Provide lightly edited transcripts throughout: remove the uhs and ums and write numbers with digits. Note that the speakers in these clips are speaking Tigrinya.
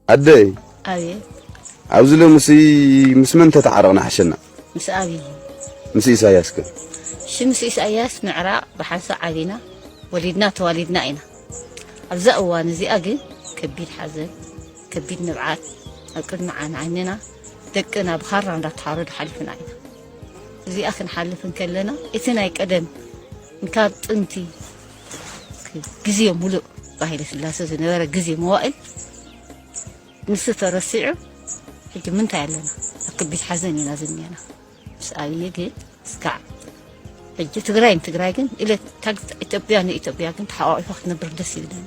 أدي أبي عاوزله مس من تتعرضنا حشنا مس أبي مس إساياس كن شمس إساياس معراء بحاسة علينا ولدنا توالدنا إنا أبزأوا نزي أجي كبير حزن كبير نبعات أكلنا عن عيننا دقنا بخارن لا تحارد حلفنا إنا زي أخن حلفن كلنا إتنا يقدم نكاد أنتي جزية ملؤ باهي سلاسة زنبرة جزية موائل نسيت رسيعه حكي من تعلنا أكبر حزني نازلني أنا بس أبي يجي سكع حكي تقرأين جن إلى إثيوبيا كنت حقائق وقت نبر دسيلنا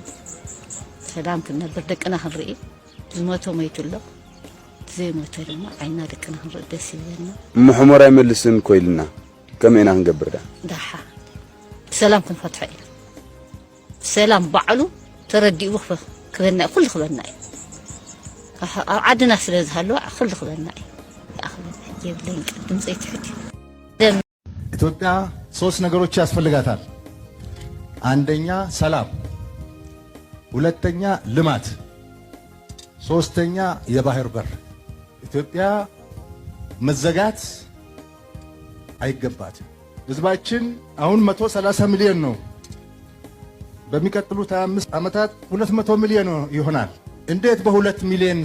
سلام كنا بردك أنا هنرئي الموتو ميتولو زي ما ترى عينا دك أنا هنرئي دسيلنا محمر يملسن كويلنا كم إنا هنقبر ده دحا سلام كن فتحي سلام بعلو تردي وقفه كبرنا كل خبرنا عدنا سلز هلو كل خبرنا أخذ جيب لين قدم زيت حدي ኢትዮጵያ ሶስት ነገሮች ያስፈልጋታል። አንደኛ ሰላም፣ ሁለተኛ ልማት፣ ሶስተኛ የባህር በር። ኢትዮጵያ መዘጋት አይገባትም። ህዝባችን አሁን 130 ሚሊዮን ነው። በሚቀጥሉት 25 ዓመታት 200 ሚሊዮን ይሆናል። እንዴት በ2 ሚሊዮን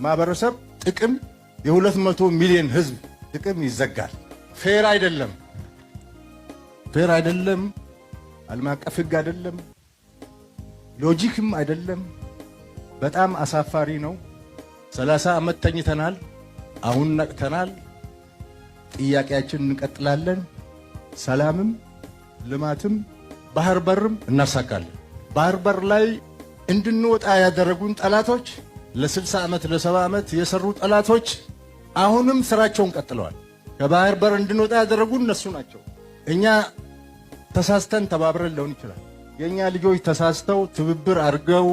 ማህበረሰብ ጥቅም የ200 ሚሊዮን ህዝብ ጥቅም ይዘጋል? ፌር አይደለም። ፌር አይደለም። ዓለም አቀፍ ህግ አይደለም። ሎጂክም አይደለም። በጣም አሳፋሪ ነው። 30 ዓመት ተኝተናል። አሁን ነቅተናል። ጥያቄያችንን እንቀጥላለን። ሰላምም ልማትም ባህር በርም እናሳካለን። ባህር በር ላይ እንድንወጣ ያደረጉን ጠላቶች ለ60 ዓመት ለ70 ዓመት የሰሩ ጠላቶች አሁንም ስራቸውን ቀጥለዋል። ከባህር በር እንድንወጣ ያደረጉን እነሱ ናቸው። እኛ ተሳስተን ተባብረን ሊሆን ይችላል። የኛ ልጆች ተሳስተው ትብብር አድርገው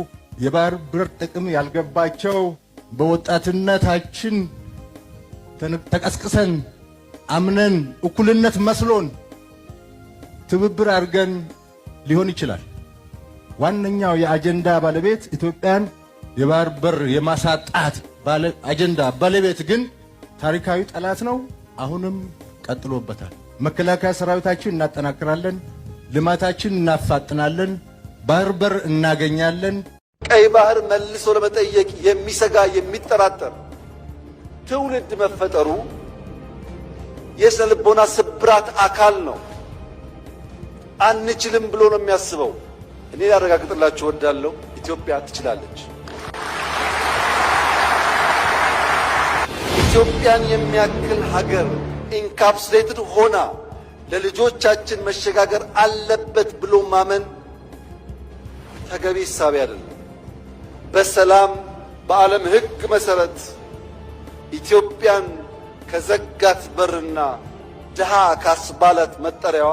የባህር በር ጥቅም ያልገባቸው በወጣትነታችን ተቀስቅሰን አምነን እኩልነት መስሎን ትብብር አድርገን ሊሆን ይችላል። ዋነኛው የአጀንዳ ባለቤት ኢትዮጵያን የባህር በር የማሳጣት አጀንዳ ባለቤት ግን ታሪካዊ ጠላት ነው። አሁንም ቀጥሎበታል። መከላከያ ሰራዊታችን እናጠናክራለን፣ ልማታችን እናፋጥናለን፣ ባህር በር እናገኛለን። ቀይ ባህር መልሶ ለመጠየቅ የሚሰጋ የሚጠራጠር ትውልድ መፈጠሩ የስነ ልቦና ስብራት አካል ነው። አንችልም ብሎ ነው የሚያስበው። እኔ ላረጋግጥላችሁ እወዳለሁ፣ ኢትዮጵያ ትችላለች። ኢትዮጵያን የሚያክል ሀገር ኢንካፕሱሌትድ ሆና ለልጆቻችን መሸጋገር አለበት ብሎ ማመን ተገቢ ሐሳብ አይደለም። በሰላም በዓለም ሕግ መሰረት ኢትዮጵያን ከዘጋት በርና ድሃ ካስባላት መጠሪያዋ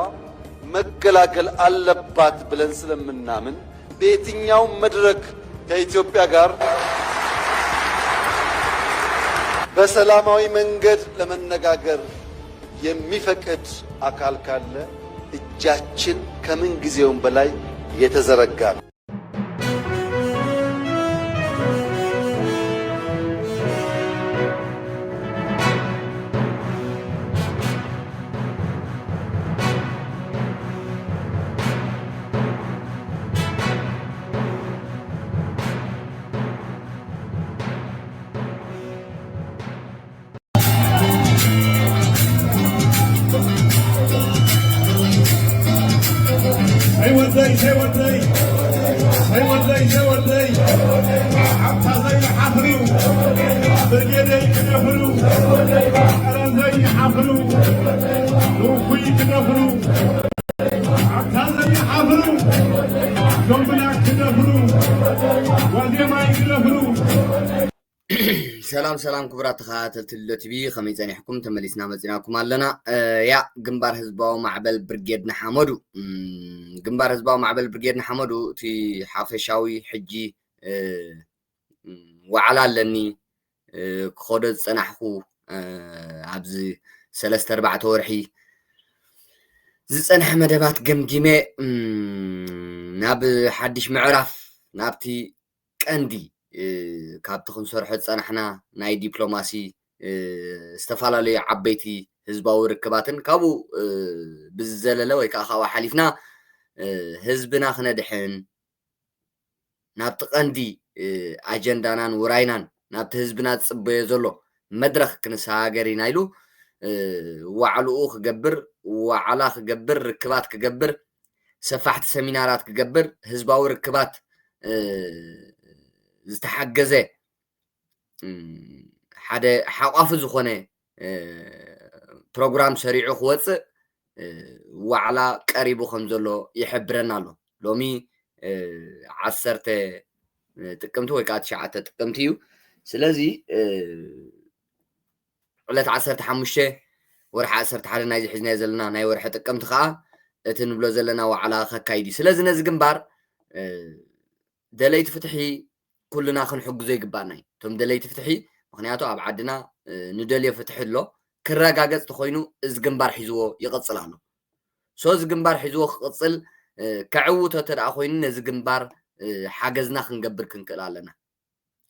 መገላገል አለባት ብለን ስለምናምን በየትኛውም መድረክ ከኢትዮጵያ ጋር በሰላማዊ መንገድ ለመነጋገር የሚፈቅድ አካል ካለ እጃችን ከምን ጊዜውም በላይ የተዘረጋ ነው። Say one day. حتى زي حفرو بجدي كنفرو أنا زي حفرو لوكي كنفرو حتى زي حفرو جنبنا كنفرو ودي ما يكنفرو. سلام كبرات خاتلت التبي خميساني حكم تمليسنا مزيناكم علنا يا جنبار حزباو معبل برجيدنا حمدو جنبار حزباو معبل برجيدنا حمدو تي حافشاوي حجي وعلى لني خودت صنحخو عبز 3-4 ورحي زصنح مدبات جمجمه ناب حدش معرف نابتي قندي ካብቲ ክንሰርሖ ፀናሕና ናይ ዲፕሎማሲ ዝተፈላለዩ ዓበይቲ ህዝባዊ ርክባትን ካብኡ ብዝዘለለ ወይ ከዓ ካብኡ ሓሊፍና ህዝብና ክነድሕን ናብቲ ቀንዲ ኣጀንዳናን ውራይናን ናብቲ ህዝብና ዝፅበዮ ዘሎ መድረክ ክንሰሃገር ኢና ኢሉ ዋዕልኡ ክገብር ዋዕላ ክገብር ርክባት ክገብር ሰፋሕቲ ሰሚናራት ክገብር ህዝባዊ ርክባት ዝተሓገዘ ሓደ ሓቋፊ ዝኾነ ፕሮግራም ሰሪዑ ክወፅእ ዋዕላ ቀሪቡ ከም ዘሎ ይሕብረና ኣሎ ሎሚ 10 ጥቅምቲ ወይ ከዓ 9 ጥቅምቲ እዩ ስለዚ ዕለት 15 ወርሒ 11 ናይ ዝሕዝናዮ ዘለና ናይ ወርሒ ጥቅምቲ ከዓ እቲ ንብሎ ዘለና ዋዕላ ከካይድ እዩ ስለዚ ነዚ ግንባር ደለይቲ ፍትሒ ኩልና ክንሕግዞ ይግባአና እዩ እቶም ደለይቲ ፍትሒ ምክንያቱ ኣብ ዓድና ንደልዮ ፍትሒ ኣሎ ክረጋገፅ ተኮይኑ እዚ ግንባር ሒዝዎ ይቅፅል ኣሎ ሶ እዚ ግንባር ሒዝዎ ክቅፅል ከዕውቶ ተደኣ ኮይኑ ነዚ ግንባር ሓገዝና ክንገብር ክንክእል ኣለና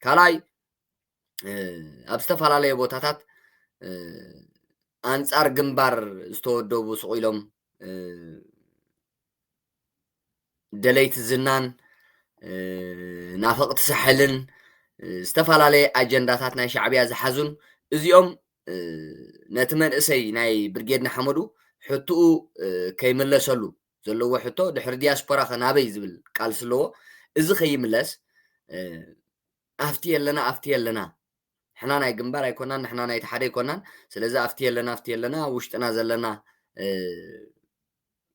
ካልኣይ ኣብ ዝተፈላለየ ቦታታት ኣንጻር ግንባር ዝተወደቡ ስቑኢሎም ደለይቲ ዝናን ናፈቕቲ ሳሕልን ዝተፈላለየ ኣጀንዳታት ናይ ሻዕብያ ዝሓዙን እዚኦም ነቲ መንእሰይ ናይ ብርጌድና ሓመዱ ሕቱኡ ከይምለሰሉ ዘለዎ ሕቶ ድሕሪ ዲያስፖራ ከናበይ ዝብል ቃል ስለዎ እዚ ከይምለስ ኣፍቲ የለና ሕና ናይ ግንባር ኣይኮናን ንሕና ናይ ሓደ ኣይኮናን ስለዚ ኣፍቲ የለና ውሽጥና ዘለና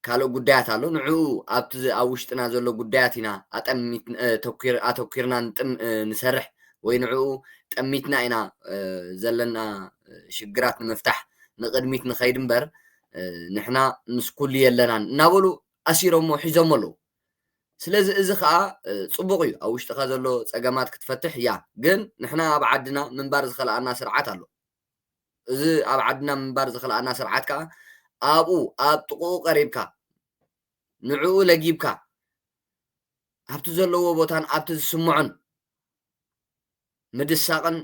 ካልኦ ጉዳያት ኣሎ ንዕኡ ኣብቲ ኣብ ውሽጥና ዘሎ ጉዳያት ኢና ኣተኪርና ንሰርሕ ወይ ንዕኡ ጠሚትና ኢና ዘለና ሽግራት ንምፍታሕ ንቅድሚት ንኸይድ እምበር ንሕና ምስ ኩሉ የለናን እናበሉ ኣሲሮሞ ሒዞም ኣለዉ ስለዚ እዚ ከዓ ፅቡቅ እዩ ኣብ ውሽጥካ ዘሎ ፀገማት ክትፈትሕ እያ ግን ንሕና ኣብ ዓድና ምንባር ዝኸልኣና ስርዓት ኣሎ እዚ ኣብ ዓድና ምንባር ዝኸልኣና ስርዓት ከዓ ኣብኡ ኣብ ጥቕኡ ቀሪብካ ንዕኡ ለጊብካ ኣብቲ ዘለዎ ቦታን ኣብቲ ዝስምዖን ምድሳቕን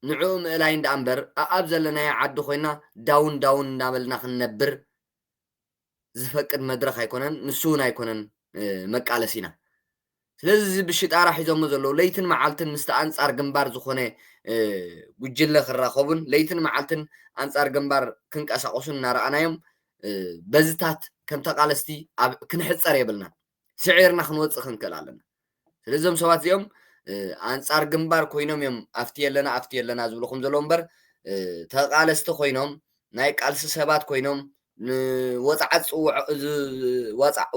ንዕኡ ምእላይ እንዳ እምበር ኣብ ዘለናዮ ዓዲ ኮይና ዳውን እናበልና ክንነብር ዝፈቅድ መድረክ ኣይኮነን ንሱ እውን ኣይኮነን መቃለስ ኢና ስለዚ እዚ ብሽጣራ ሒዞሞ ዘለዉ ለይትን መዓልትን ምስቲ ኣንጻር ግንባር ዝኾነ ጉጅለ ክራኸቡን ለይትን መዓልትን ኣንጻር ግንባር ክንቀሳቀሱን እናረኣናዮም በዝታት ከም ተቃለስቲ ክንሕፀር የብልናን ስዒርና ክንወፅእ ክንክእል ኣለና ስለዚ እዞም ሰባት እዚኦም ኣንጻር ግንባር ኮይኖም እዮም ኣፍቲ የለና ዝብልኩም ዘሎ እምበር ተቃለስቲ ኮይኖም ናይ ቃልሲ ሰባት ኮይኖም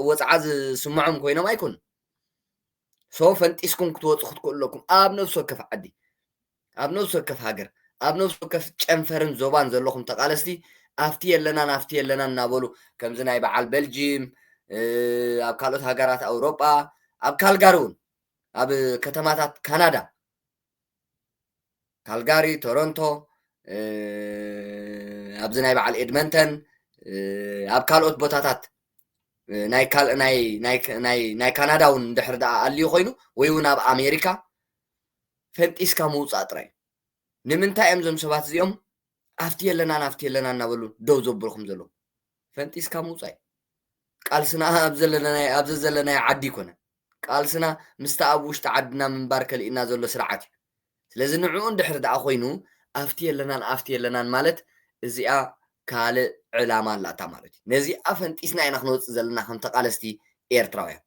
ወፃዓ ዝስምዖም ኮይኖም ኣይኮኑ ሶ ፈንጢስኩም ክትወፁ ክትክእሉ ኣለኩም ኣብ ነፍሲ ወከፍ ዓዲ ኣብ ነፍሲ ወከፍ ሃገር ኣብ ነፍሲ ወከፍ ጨንፈርን ዞባን ዘለኹም ተቃለስቲ ኣፍቲ የለና እናበሉ ከምዚ ናይ በዓል ቤልጅየም ኣብ ካልኦት ሃገራት ኣውሮጳ ኣብ ካልጋሪ እውን ኣብ ከተማታት ካናዳ ካልጋሪ ቶሮንቶ ኣብዚ ናይ በዓል ኤድመንተን ኣብ ካልኦት ቦታታት ናይ ካናዳ እውን እንድሕር ደኣ ኣልዩ ኮይኑ ወይ እውን ኣብ ኣሜሪካ ፈንጢስካ ምውፃእ ጥራይ ንምንታይ እዮም እዞም ሰባት እዚኦም ኣፍቲ የለና እናበሉ ደው ዘብልኩም ዘሎ ፈንጢስካ ምውፃእ ቃልስና ኣብዚ ዘለናዮ ዓዲ ይኮነ ቃልስና ምስቲ ኣብ ውሽጢ ዓድና ምንባር ከልኢና ዘሎ ስርዓት እዩ ስለዚ ንዕኡ እንድሕር ደኣ ኮይኑ ኣፍቲ የለናን ማለት እዚኣ ካልእ ዕላማ ኣላታ ማለት እዩ ነዚኣ ፈንጢስና ኢና ክንወፅእ ዘለና ከም ተቃለስቲ ኤርትራውያን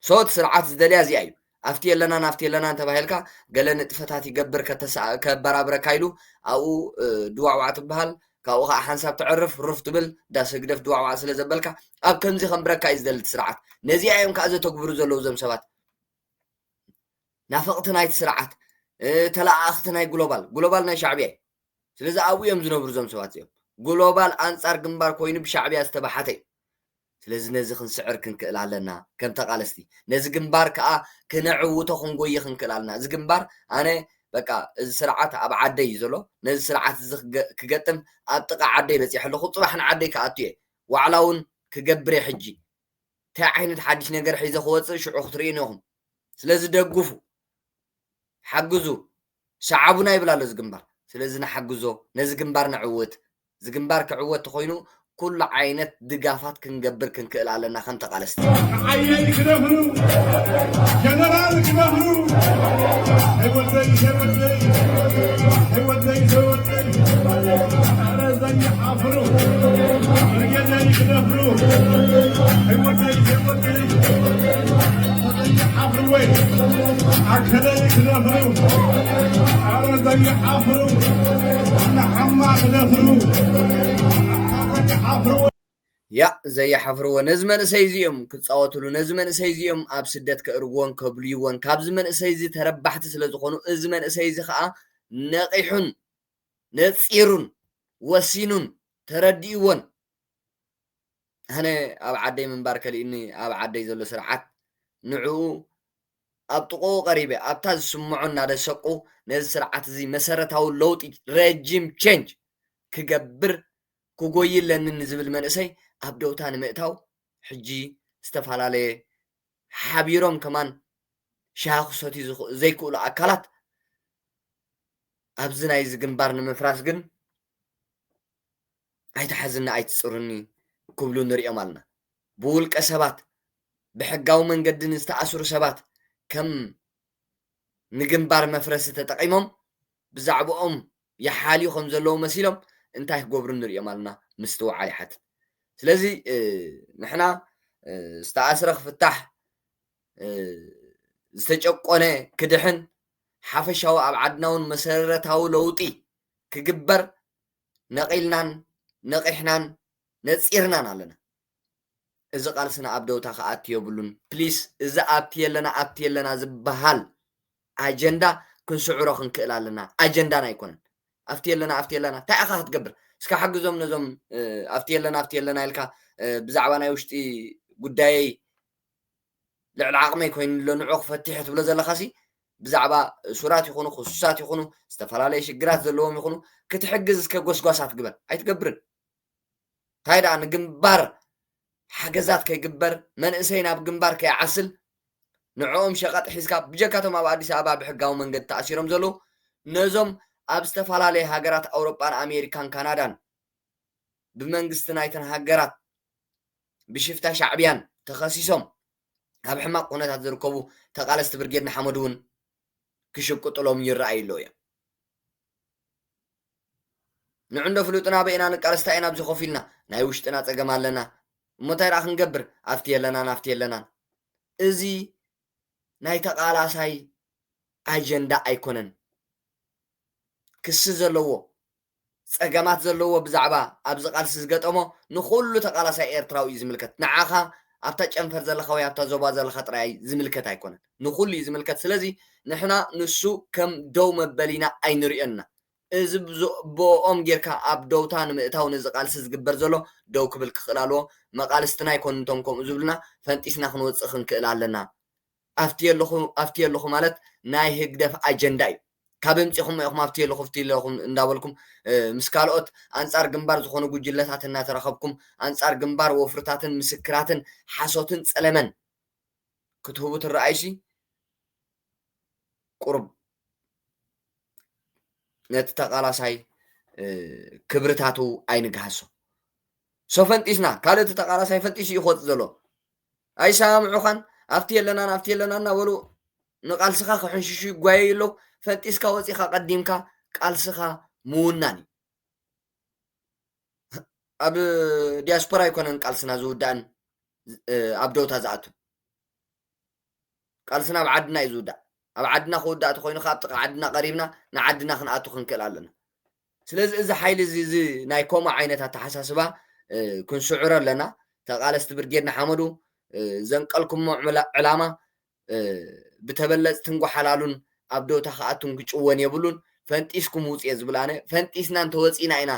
ሶ እቲ ስርዓት ዝደልያ እዚኣ እዩ ኣፍቲ የለናን ተባሂልካ ገለ ንጥፈታት ይገብር ከበራብረካ ኢሉ ኣብኡ ድዋዕዋዕ ትበሃል ካብኡ ከዓ ሓንሳብ ትዕርፍ ሩፍ ትብል ዳስግደፍ ድዋዕዋዕ ስለ ዘበልካ ኣብ ከምዚ ከምብረካ እዩ ዝደሊ እቲ ስርዓት ነዚኣ እዮም ከዓ ዘተግብሩ ዘለዉ እዞም ሰባት ናፈቕቲ ናይቲ ስርዓት ተላኣኽቲ ናይ ግሎባል ናይ ሻዕብያ እዩ ስለዚ ኣብኡ እዮም ዝነብሩ እዞም ሰባት እዚኦም ግሎባል ኣንጻር ግንባር ኮይኑ ብሻዕብያ ዝተባሓተ እዩ ስለዚ ነዚ ክንስዕር ክንክእል ኣለና ከም ተቃለስቲ ነዚ ግንባር ከዓ ክነዕውቶ ክንጎይ ክንክእል ኣለና እዚ ግንባር ኣነ በቃ እዚ ስርዓት ኣብ ዓደይ እዩ ዘሎ ነዚ ስርዓት እዚ ክገጥም ኣብ ጥቃ ዓደይ በፂሕ ኣለኹ ፅባሕ ንዓደይ ከኣቱ እየ ዋዕላ እውን ክገብር እየ ሕጂ እንታይ ዓይነት ሓድሽ ነገር ሒዘ ክወፅእ ሽዑ ክትርእዩ ኢኹም ስለዚ ደግፉ حجزو شعبنا يبلا لزجنبار سلازنا حجزو نزجنبار نعوت زجنبار كعوت تخوينو كل عينات دقافات كنجبر كنكل على نخن تقالست عيني كنفرو جنرال كنفرو هيودي أنا زي حفرو رجالي كنفرو هيودي حفرو وين عكدي كنفرو أنا زي حفرو أنا حما كنفرو يا زي حفرو نزمن سيزيوم كتصاوتلو نزمن سيزيوم اب سدت كእርጎን ከብልዩን ካብ ዝመን ሰይዚ ተረባሕቲ ስለ ዝኾኑ እዝመን ሰይዚ ከዓ ነቂሑን ነፂሩን ወሲኑን ተረዲእዎን ኣነ ኣብ ዓደይ ምንባር ከሊእኒ ኣብ ዓደይ ዘሎ ስርዓት ንዑ ኣብ ጥቆ ቀሪበ ኣብታ ዝስምዑ እናደሰቁ ነዚ ስርዓት እዚ መሰረታዊ ለውጢ ረጅም ቼንጅ ክገብር ክጎይለኒ ንዝብል መንእሰይ ኣብ ደውታ ንምእታው ሕጂ ዝተፈላለዩ ሓቢሮም ከማን ሻኽሶት ዘይክእሉ ኣካላት ኣብዚ ናይ ዝግንባር ንምፍራስ ግን ኣይተሓዝና ኣይትፅሩኒ ክብሉ ንሪኦም ኣለና ብውልቀ ሰባት ብሕጋዊ መንገዲ ዝተኣስሩ ሰባት ከም ንግንባር መፍረሲ ተጠቂሞም ብዛዕባኦም ይሓልዩ ከም ዘለዉ መሲሎም እንታይ ክገብሩ ንሪኦም ኣለና ምስትውዓል ይሓትት ስለዚ ንሕና ዝተኣስረ ክፍታሕ ዝተጨቆነ ክድሕን ሓፈሻዊ ኣብ ዓድና እውን መሰረታዊ ለውጢ ክግበር ነቂልናን ነቂሕናን ነፂርናን ኣለና እዚ ቃልስና ኣብ ደውታ ከኣቲ የብሉን ፕሊስ እዚ ኣብቲ የለና ዝበሃል ኣጀንዳ ክንስዕሮ ክንክእል ኣለና ኣጀንዳና ኣይኮነን ኣብቲ የለና እንታይ ኢኻ ክትገብር እስካ ሓግዞም ነዞም ኣብቲ የለና ኢልካ ብዛዕባ ናይ ውሽጢ ጉዳይ ልዕሊ ዓቕመይ ኮይኑ ኣሎ ንዑ ክፈትሕ ትብሎ ዘለኻሲ ብዛዕባ ሱራት ይኹኑ ክሱሳት ይኹኑ ዝተፈላለየ ሽግራት ዘለዎም ይኹኑ ክትሕግዝ እስከ ጎስጓሳት ግበር ኣይትገብርን እንታይ ደኣ ንግንባር ሓገዛት ከይግበር መንእሰይ ናብ ግንባር ከይዓስል ንዕኦም ሸቐጥ ሒዝካ ብጀካቶም ኣብ ኣዲስ ኣበባ ብሕጋዊ መንገዲ ተኣሲሮም ዘለዉ ነዞም ኣብ ዝተፈላለየ ሃገራት ኣውሮጳን ኣሜሪካን ካናዳን ብመንግስቲ ናይተን ሃገራት ብሽፍታ ሻዕብያን ተኸሲሶም ኣብ ሕማቅ ኩነታት ዝርከቡ ተቃለስቲ ብርጌድ ንሓመዱ እውን ክሽቅጥሎም ይረኣዩ ኣለዉ እዮም ንዕንዶ ፍሉጥና በኢና ንቃለስታ ኢና ኣብዚ ኮፍ ኢልና ናይ ውሽጥና ፀገም ኣለና እሞ እንታይ ደኣ ክንገብር ኣብቲ የለናን እዚ ናይ ተቃላሳይ ኣጀንዳ ኣይኮነን ክሲ ዘለዎ ፀገማት ዘለዎ ብዛዕባ ኣብዚ ቃልሲ ዝገጠሞ ንኩሉ ተቃላሳይ ኤርትራዊ እዩ ዝምልከት ንዓኻ ኣብታ ጨንፈር ዘለኻ ወይ ኣብታ ዞባ ዘለኻ ጥራይ ዝምልከት ኣይኮነን ንኩሉ እዩ ዝምልከት ስለዚ ንሕና ንሱ ከም ደው መበሊና ኣይንሪኦና እዚ ብኦም ጌርካ ኣብ ደውታ ንምእታው ነዚ ቃልሲ ዝግበር ዘሎ ደው ክብል ክኽእል ኣለዎ መቃልስትና ኣይኮንቶም ከምኡ ዝብልና ፈንጢስና ክንወፅእ ክንክእል ኣለና ኣብቲ የለኹ ማለት ናይ ህግደፍ ኣጀንዳ እዩ ካብ እምፂኹም ኢኹም ኣብቲ የለኹም እንዳበልኩም ምስ ካልኦት ኣንጻር ግንባር ዝኾኑ ጉጅለታት እናተረኸብኩም ኣንጻር ግንባር ወፍርታትን ምስክራትን ሓሶትን ፀለመን ክትህቡ ትረኣይሲ ቁርብ ነቲ ተቃላሳይ ክብርታቱ ኣይንግሃሶ ሶ ፈንጢስና ካልኦት ተቃላሳይ ፈንጢስ እዩ ክወፅእ ዘሎ ኣይሰምዑኻን ኣብቲ የለናን እናበሉ ንቃልስኻ ክሕንሽሹ ይጓየዩ ኣለዉ ፈንጢስካ ወፂኻ ቀዲምካ ቃልስኻ ምውናን እዩ ኣብ ዲያስፖራ ኣይኮነን ቃልስና ዝውዳእን ኣብ ደውታ ዝኣቱ ቃልስና ኣብ ዓድና እዩ ዝውዳእ ኣብ ዓድና ክውዳእ ተኮይኑ ካብ ጥቃ ዓድና ቀሪብና ንዓድና ክንኣቱ ክንክእል ኣለና ስለዚ እዚ ሓይሊ እዚ ናይ ከምኡ ዓይነት ኣተሓሳስባ ክንስዕሮ ኣለና ተቃለስቲ ብርጌድና ሓመዱ ዘንቀልኩሞ ዕላማ ብተበለፅትን ጓሓላሉን ኣብ ደውታ ከኣቱን ክጭወን የብሉን ፈንጢስኩም ውፅእ ዝብላነ ፈንጢስና እንተወፂና ኢና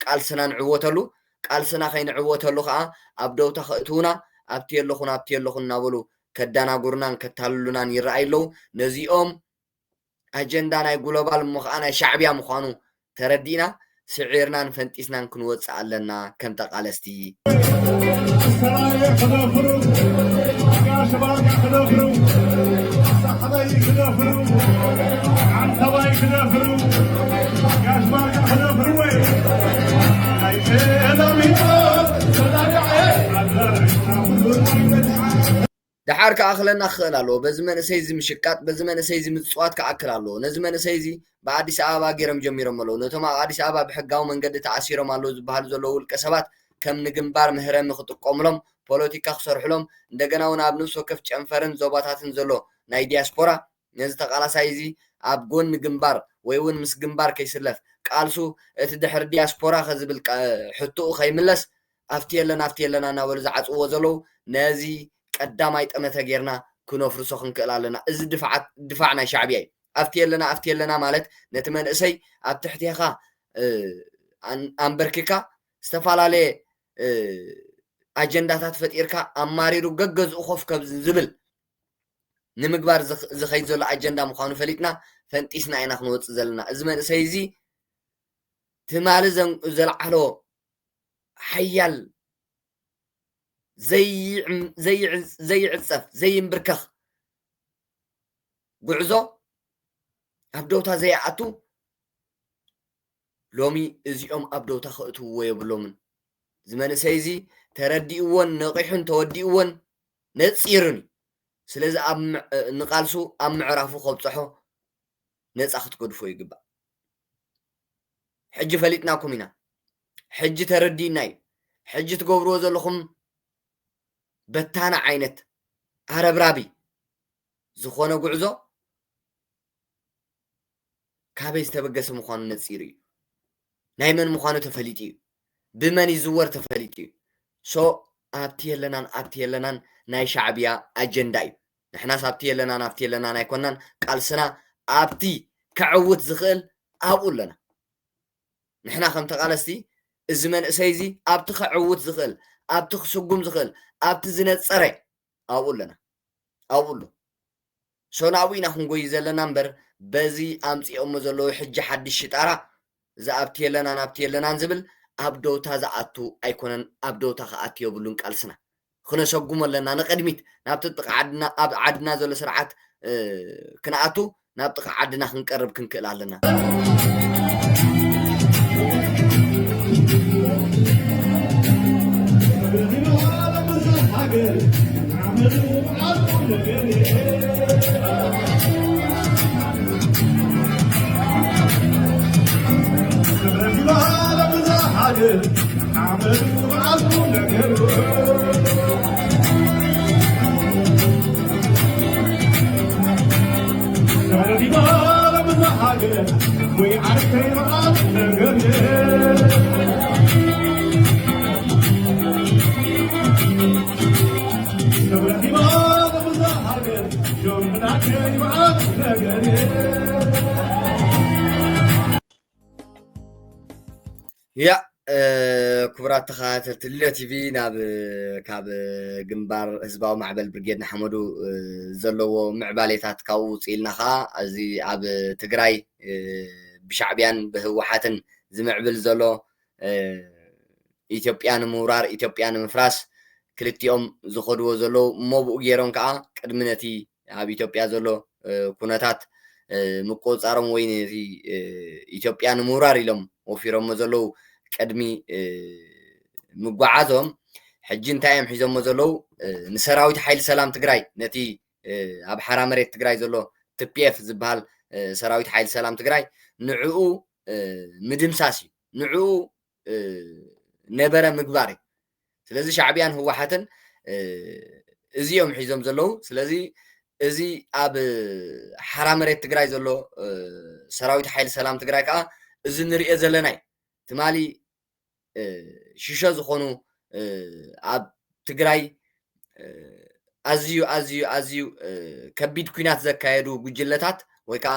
ቃልስና ንዕወተሉ ቃልስና ከይንዕወተሉ ከዓ ኣብ ደውታ ከእትውና ኣብቲ የለኹን እናበሉ ከዳናጉርናን ከታልሉናን ይረኣዩ ኣለዉ ነዚኦም ኣጀንዳ ናይ ግሎባል እሞ ከዓ ናይ ሻዕብያ ምዃኑ ተረዲእና ስዒርናን ፈንጢስናን ክንወፅእ ኣለና ከም ተቃለስቲ السرايا خدفرو يا شباب خدفرو صحبي خدفرو عن طواي خدفرو يا شباب خدفرو هاي هذا ميتو دحار كأخلنا خلالو بزمن سيزي مشكات بزمن سيزي متصوات كأكلالو نزمن سيزي بعد ساعة جرم جميرم ملو نتما بعد ساعة بحقاو من قد تعسير مالو بهال زلو الكسبات كم نجنبار مهرم خطق قملم بوليتيكا خسر حلم دجنا ونابنوس وكف أنفرن زوباتات نزلو ناي دياسبورا نزتق على سايزي أبجون نجنبار ويون مس جنبار كيسلف قالسو تدحر دياسبورا خزبل حطو خيملس أفتي لنا ناول زعت وزلو نازي قداماي طمته غيرنا كنوفرسو خنكلالنا از دفاعنا شعبي أفتي لنا مالت نتمنسي اب تحتيخا أمبركيكا استفالالي أجنداتات فتيركا أماريرو غغز أخوف كبزبل نمغبار زخيد زلو أجندا مخانو فليتنا فانتيسنا اينا خنوص زلنا ازمن سيزي تمال زلعلو حيال زي عصف زي مبركخ غعزو أبدوتا زي عتو لومي ازيوم أبدوتا خأتو ويبلومن زمان سيزي ترديئون نقيحن توديئون نتصيرني سلازي نقالسو معرافو خبصحو نتصاخت قدفو يقبع حج فليتناكم هنا حج ترديناي حج تقبرو زلخم بتانا عينت عرب رابي زخونا قعزو كابي استبقس مخانو نتصيري نايمن مخانو تفليتي بمن يزور تفليتي سو ابتي لنان ناي شعبيا اجنداي نحنا سابتي لنا ناي كونان قالسنا ابتي كعوت زخل اقول لنا نحنا خم تقالستي ازمن اسيزي ابتي كعوت زخل ابتي خسقوم زخل ابتي زنت صري اقول لنا اقول له شوناوينا خنغوي زلنا نمبر بزي امصي امزلو حج حد الشطاره ذا ابتي لنا نزبل أبدوتا زعتو أيكونن أبدوتا خاتيو بلون قالسنا خنا شقوم لنا نقدميت نابتق عدنا زول سرعات كناتو نابتق عدنا خنقرب كنكل لنا يا كبرات تخاتت التي في ناب كاب جنبار حزباو معبل برجيدنا حمدو زلو معباليتات كاوص إلنا خا أزي عب تجراي بشعبيان بهوحاتن زمعبل زلو إثيوبيان مورار إثيوبيان مفراس كلتيوم زخدو زلو موبو جيرون كا قدمنتي عب إثيوبيا زلو كوناتات مقوصارم وين في إثيوبيان مورار لهم وفيرم زلو قدمي مغعازهم حجين تايم حيزم زلو نسراويت حيل سلام تግራይ ነቲ ኣብ ሓራ መሬት ትግራይ ዘሎ TPF ዝበሃል ሰራዊት ሓይል ሰላም ትግራይ ንዕኡ ምድምሳስ ንዕኡ ነበረ ምግባር ስለዚ ሻዕቢያን ህወሓትን እዚኦም ሒዞም ዘለው ስለዚ እዚ ኣብ ሓራ መሬት ትግራይ ዘሎ ሰራዊት ሓይል ሰላም ትግራይ ከዓ እዚ ንሪኦ ዘለናይ ትማሊ ሽሾ ዝኾኑ ኣብ ትግራይ ኣዝዩ ከቢድ ኩናት ዘካየዱ ጉጅለታት ወይ ከዓ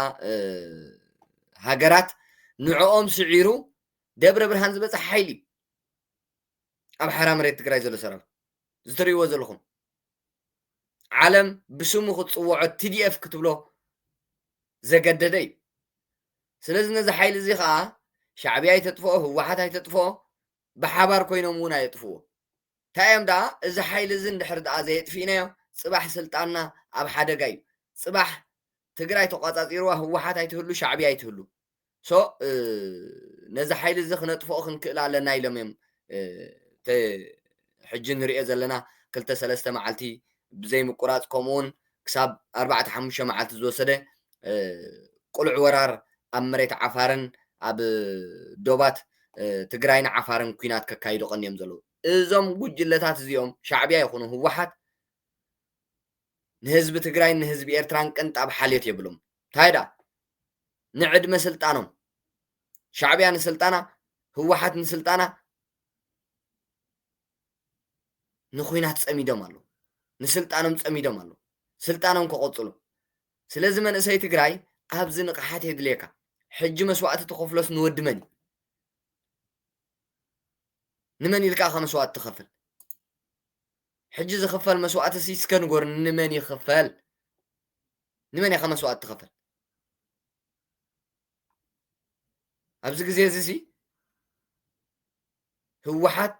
ሃገራት ንዕኦም ስዒሩ ደብረ ብርሃን ዝበፅሕ ሓይሊ ኣብ ሓራ መሬት ትግራይ ዘሎ ሰራዊት ዝትሪእዎ ዘለኹም ዓለም ብስሙ ክፅውዖ TDF ክትብሎ ዘገደደ እዩ ስለዚ ነዚ ሓይሊ እዚ ከዓ ሻዕቢያ ይተጥፍኦ ህወሓት ኣይተጥፍኦ ብሓባር ኮይኖም እውን ኣይጥፍዎ ታይም ዳ እዚ ሓይሊ እዚ እንድሕር ዳ ዘየጥፊናዮ ጽባሕ ስልጣንና ኣብ ሓደጋ እዩ ጽባሕ ትግራይ ተቆጻጺርዋ ህወሓት ኣይትህሉ ሻዕብያ ኣይትህሉ ሶ ነዚ ሓይሊ እዚ ክነጥፍኦ ክንክእል ኣለና ኢሎም እዮም ሕጂ ንሪኦ ዘለና 2-3 መዓልቲ ብዘይ ምቁራጽ ከምኡውን ክሳብ 4-5 መዓልቲ ዝወሰደ ቁልዕ ወራር ኣብ መሬት ዓፋርን ኣብ ዶባት ትግራይን ዓፋርን ኩናት ከካይዱ ቀንዮም ዘለዉ እዞም ጉጅለታት እዚኦም ሻዕብያ ይኹኑ ህወሓት ንህዝቢ ትግራይን ንህዝቢ ኤርትራን ቅንጣብ ሓልዮት የብሎም ታይዳ ንዕድመ ስልጣኖም ሻዕብያ ንስልጣና ህወሓት ንስልጣና ንኩናት ፀሚዶም ኣሎ ንስልጣኖም ፀሚዶም ኣሎ ስልጣኖም ከቆፅሉ ስለዚ መንእሰይ ትግራይ ኣብዚ ንቕሓት የድልየካ ሕጂ መስዋዕቲ ትኸፍሎስ ንወዲ መን ንመን ኢልካ ኸ መስዋዕቲ ትኸፍል ሕጂ ዝኽፈል መስዋዕቲ እስከ ንጎር ንመን ይኽፈል ንመን ኢኻ መስዋዕቲ ትኸፍል ኣብዚ ግዜ እዚ ህወሓት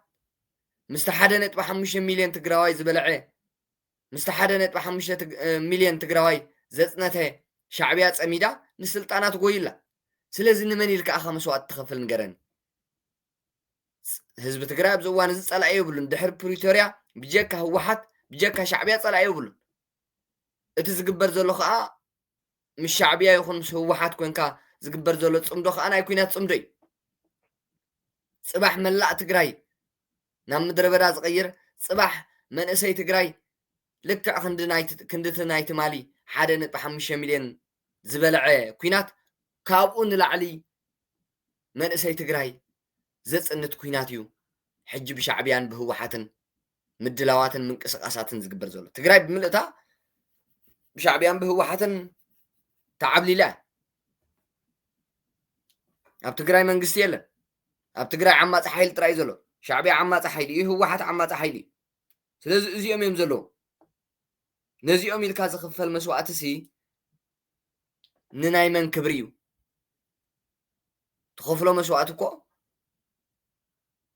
ምስቲ 1.5 ሚልዮን ትግራዋይ ዝበልዐ ምስቲ 1.5 ሚልዮን ትግራዋይ ዘፅነተ ሻዕብያ ፀሚዳ ንስልጣናት ጎይላ ስለዚ ንመን ኢልካ ኢኻ መስዋዕቲ ትኸፍል ንገረኒ ህዝቢ ትግራይ ኣብዚ እዋን እዚ ፀላኢ የብሉን ድሕሪ ፕሪቶርያ ብጀካ ህወሓት ብጀካ ሻዕብያ ፀላኢ የብሉን እቲ ዝግበር ዘሎ ከዓ ምስ ሻዕብያ ይኹን ምስ ህወሓት ኮንካ ዝግበር ዘሎ ፅምዶ ከዓ ናይ ኩናት ፅምዶ እዩ ፅባሕ መላእ ትግራይ ናብ ምድረ በዳ ዝቐይር ፅባሕ መንእሰይ ትግራይ ልክዕ ክንድቲ ናይ ትማሊ 1.5 ሚልዮን ዝበልዐ ኩናት ካብኡ ንላዕሊ መንእሰይ ትግራይ ዘፅንት ኩናት እዩ ሕጂ ብሻዕብያን ብህወሓትን ምድላዋትን ምንቅስቃሳትን ዝግበር ዘሎ ትግራይ ብምልእታ ብሻዕብያን ብህወሓትን ተዓብሊላ ኣብ ትግራይ መንግስቲ የለን ኣብ ትግራይ ዓማፂ ሓይሊ ጥራይ ዘሎ ሻዕብያ ዓማፂ ሓይሊ እዩ ህወሓት ዓማፂ ሓይሊ እዩ ስለዚ እዚኦም እዮም ዘለዉ ነዚኦም ኢልካ ዝኽፈል መስዋዕቲ ሲ ንናይ መን ክብሪ እዩ ትኸፍሎ መስዋዕቲ እኮ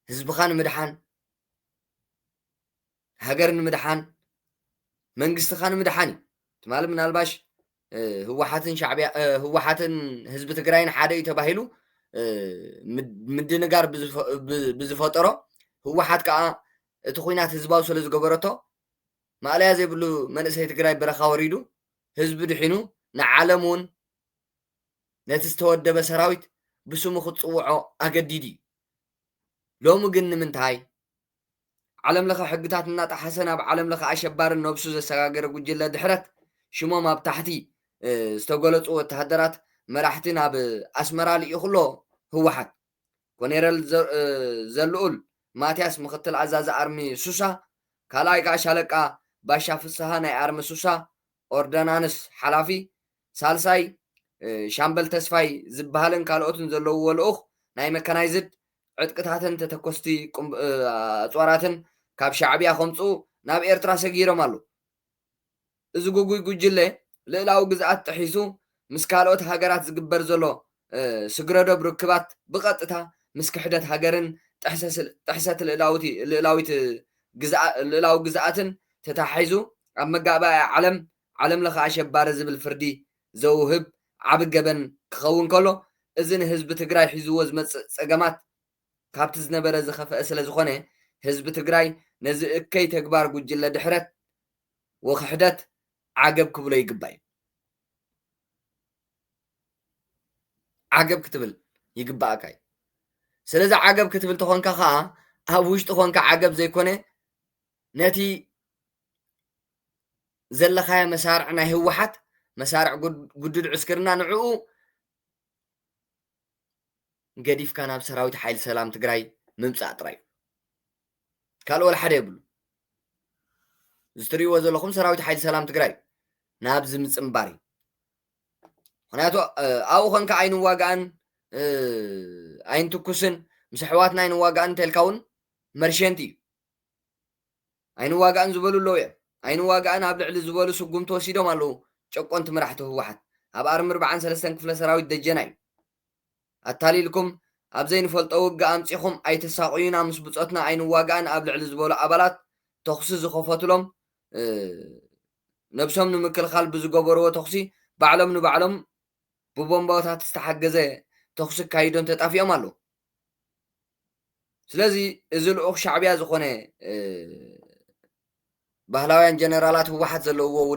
ህዝብኻ ንምድሓን ሃገር ንምድሓን መንግስትኻ ንምድሓን እዩ ትማሊ ምናልባሽ ህወሓትን ህዝቢ ትግራይን ሓደ እዩ ተባሂሉ ምድንጋር ብዝፈጠሮ ህወሓት ከዓ እቲ ኩናት ህዝባዊ ስለ ዝገበረቶ ማእለያ ዘይብሉ መንእሰይ ትግራይ በረኻ ወሪዱ ህዝቢ ድሒኑ ንዓለም እውን ነቲ ዝተወደበ ሰራዊት ብስሙ ክፅውዖ ኣገዲድ እዩ ሎሚ ግን ንምንታይ ዓለም ለኸ ሕግታት እናጣሓሰ ናብ ዓለም ለኸ ኣሸባርን ነብሱ ዘሰጋገረ ጉጅለ ድሕረት ሽሞም ኣብ ታሕቲ ዝተገለፁ ወተሃደራት መራሕቲ ናብ ኣስመራ ልኢኹሎ ህወሓት ኮኔረል ዘልኡል ማትያስ ምክትል ኣዛዚ ኣርሚ ሱሳ ካልኣይ ከዓ ሻለቃ ባሻ ፍስሓ ናይ ኣርሚ ሱሳ ኦርደናንስ ሓላፊ ሳልሳይ ሻምበል ተስፋይ ዝበሃልን ካልኦትን ዘለውዎ ልኡኽ ናይ መካናይዝድ ዕጥቅታትን ተተኮስቲ ኣፅዋራትን ካብ ሻዕብያ ከምፁ ናብ ኤርትራ ሰጊሮም ኣሉ እዚ ጉጉይ ጉጅለ ልዕላዊ ግዝኣት ጥሒሱ ምስ ካልኦት ሃገራት ዝግበር ዘሎ ስግረዶ ብርክባት ብቐጥታ ምስ ክሕደት ሃገርን ጥሕሰት ልዕላዊ ግዝኣትን ተታሒዙ ኣብ መጋባእያ ዓለም ለኸ ኣሸባሪ ዝብል ፍርዲ ዘውህብ ዓብ ገበን ክኸውን ከሎ እዚ ንህዝቢ ትግራይ ሒዝዎ ዝመፅእ ፀገማት ካብቲ ዝነበረ ዝኸፍአ ስለ ዝኾነ ህዝቢ ትግራይ ነዚ እከይ ተግባር ጉጅለ ድሕረት ወክሕደት ዓገብ ክብሎ ይግባእ ዓገብ ክትብል ይግባእካ እዩ ስለዚ ዓገብ ክትብል ተኾንካ ከዓ ኣብ ውሽጢ ኮንካ ዓገብ ዘይኮነ ነቲ ዘለኻዮ መሳርዕ ናይ ህወሓት መሳርዕ ጉዱድ ዕስክርና ንዕኡ ገዲፍካ ናብ ሰራዊት ሓይሊ ሰላም ትግራይ ምምፃእ ጥራይ ካልእ ወላ ሓደ የብሉ ዝትሪእዎ ዘለኹም ሰራዊት ሓይሊ ሰላም ትግራይ ናብዚ ምፅምባር እዩ ምክንያቱ ኣብኡ ኮንካ ኣይንዋጋእን ኣይንትኩስን ምስ ኣሕዋትና ኣይንዋጋእን እንተልካ እውን መርሸንቲ እዩ ኣይንዋጋእን ዝበሉ ኣለዉ እዮም ኣይንዋጋእን ኣብ ልዕሊ ዝበሉ ስጉም ተወሲዶም ኣለዉ ጨቆንቲ መራሕቲ ህወሓት ኣብ ኣርሚ 43 ክፍለ ሰራዊት ደጀና እዩ ኣታሊልኩም أبزين فلتو قام تيخم أي تساقينا مش بتصتنا أين واقعن قبل على زبالة أبلات تخصص خفات لهم نفسهم نمكل خال بزقبروا تخصي بعلم ببombaታት ዝተሓገዘ ተኽሲ ካይዶን ተጣፊኦም ኣሎ ስለዚ እዚ ልኡኽ ሻዕብያ ዝኾነ ባህላውያን ጀነራላት ህወሓት ዘለውዎ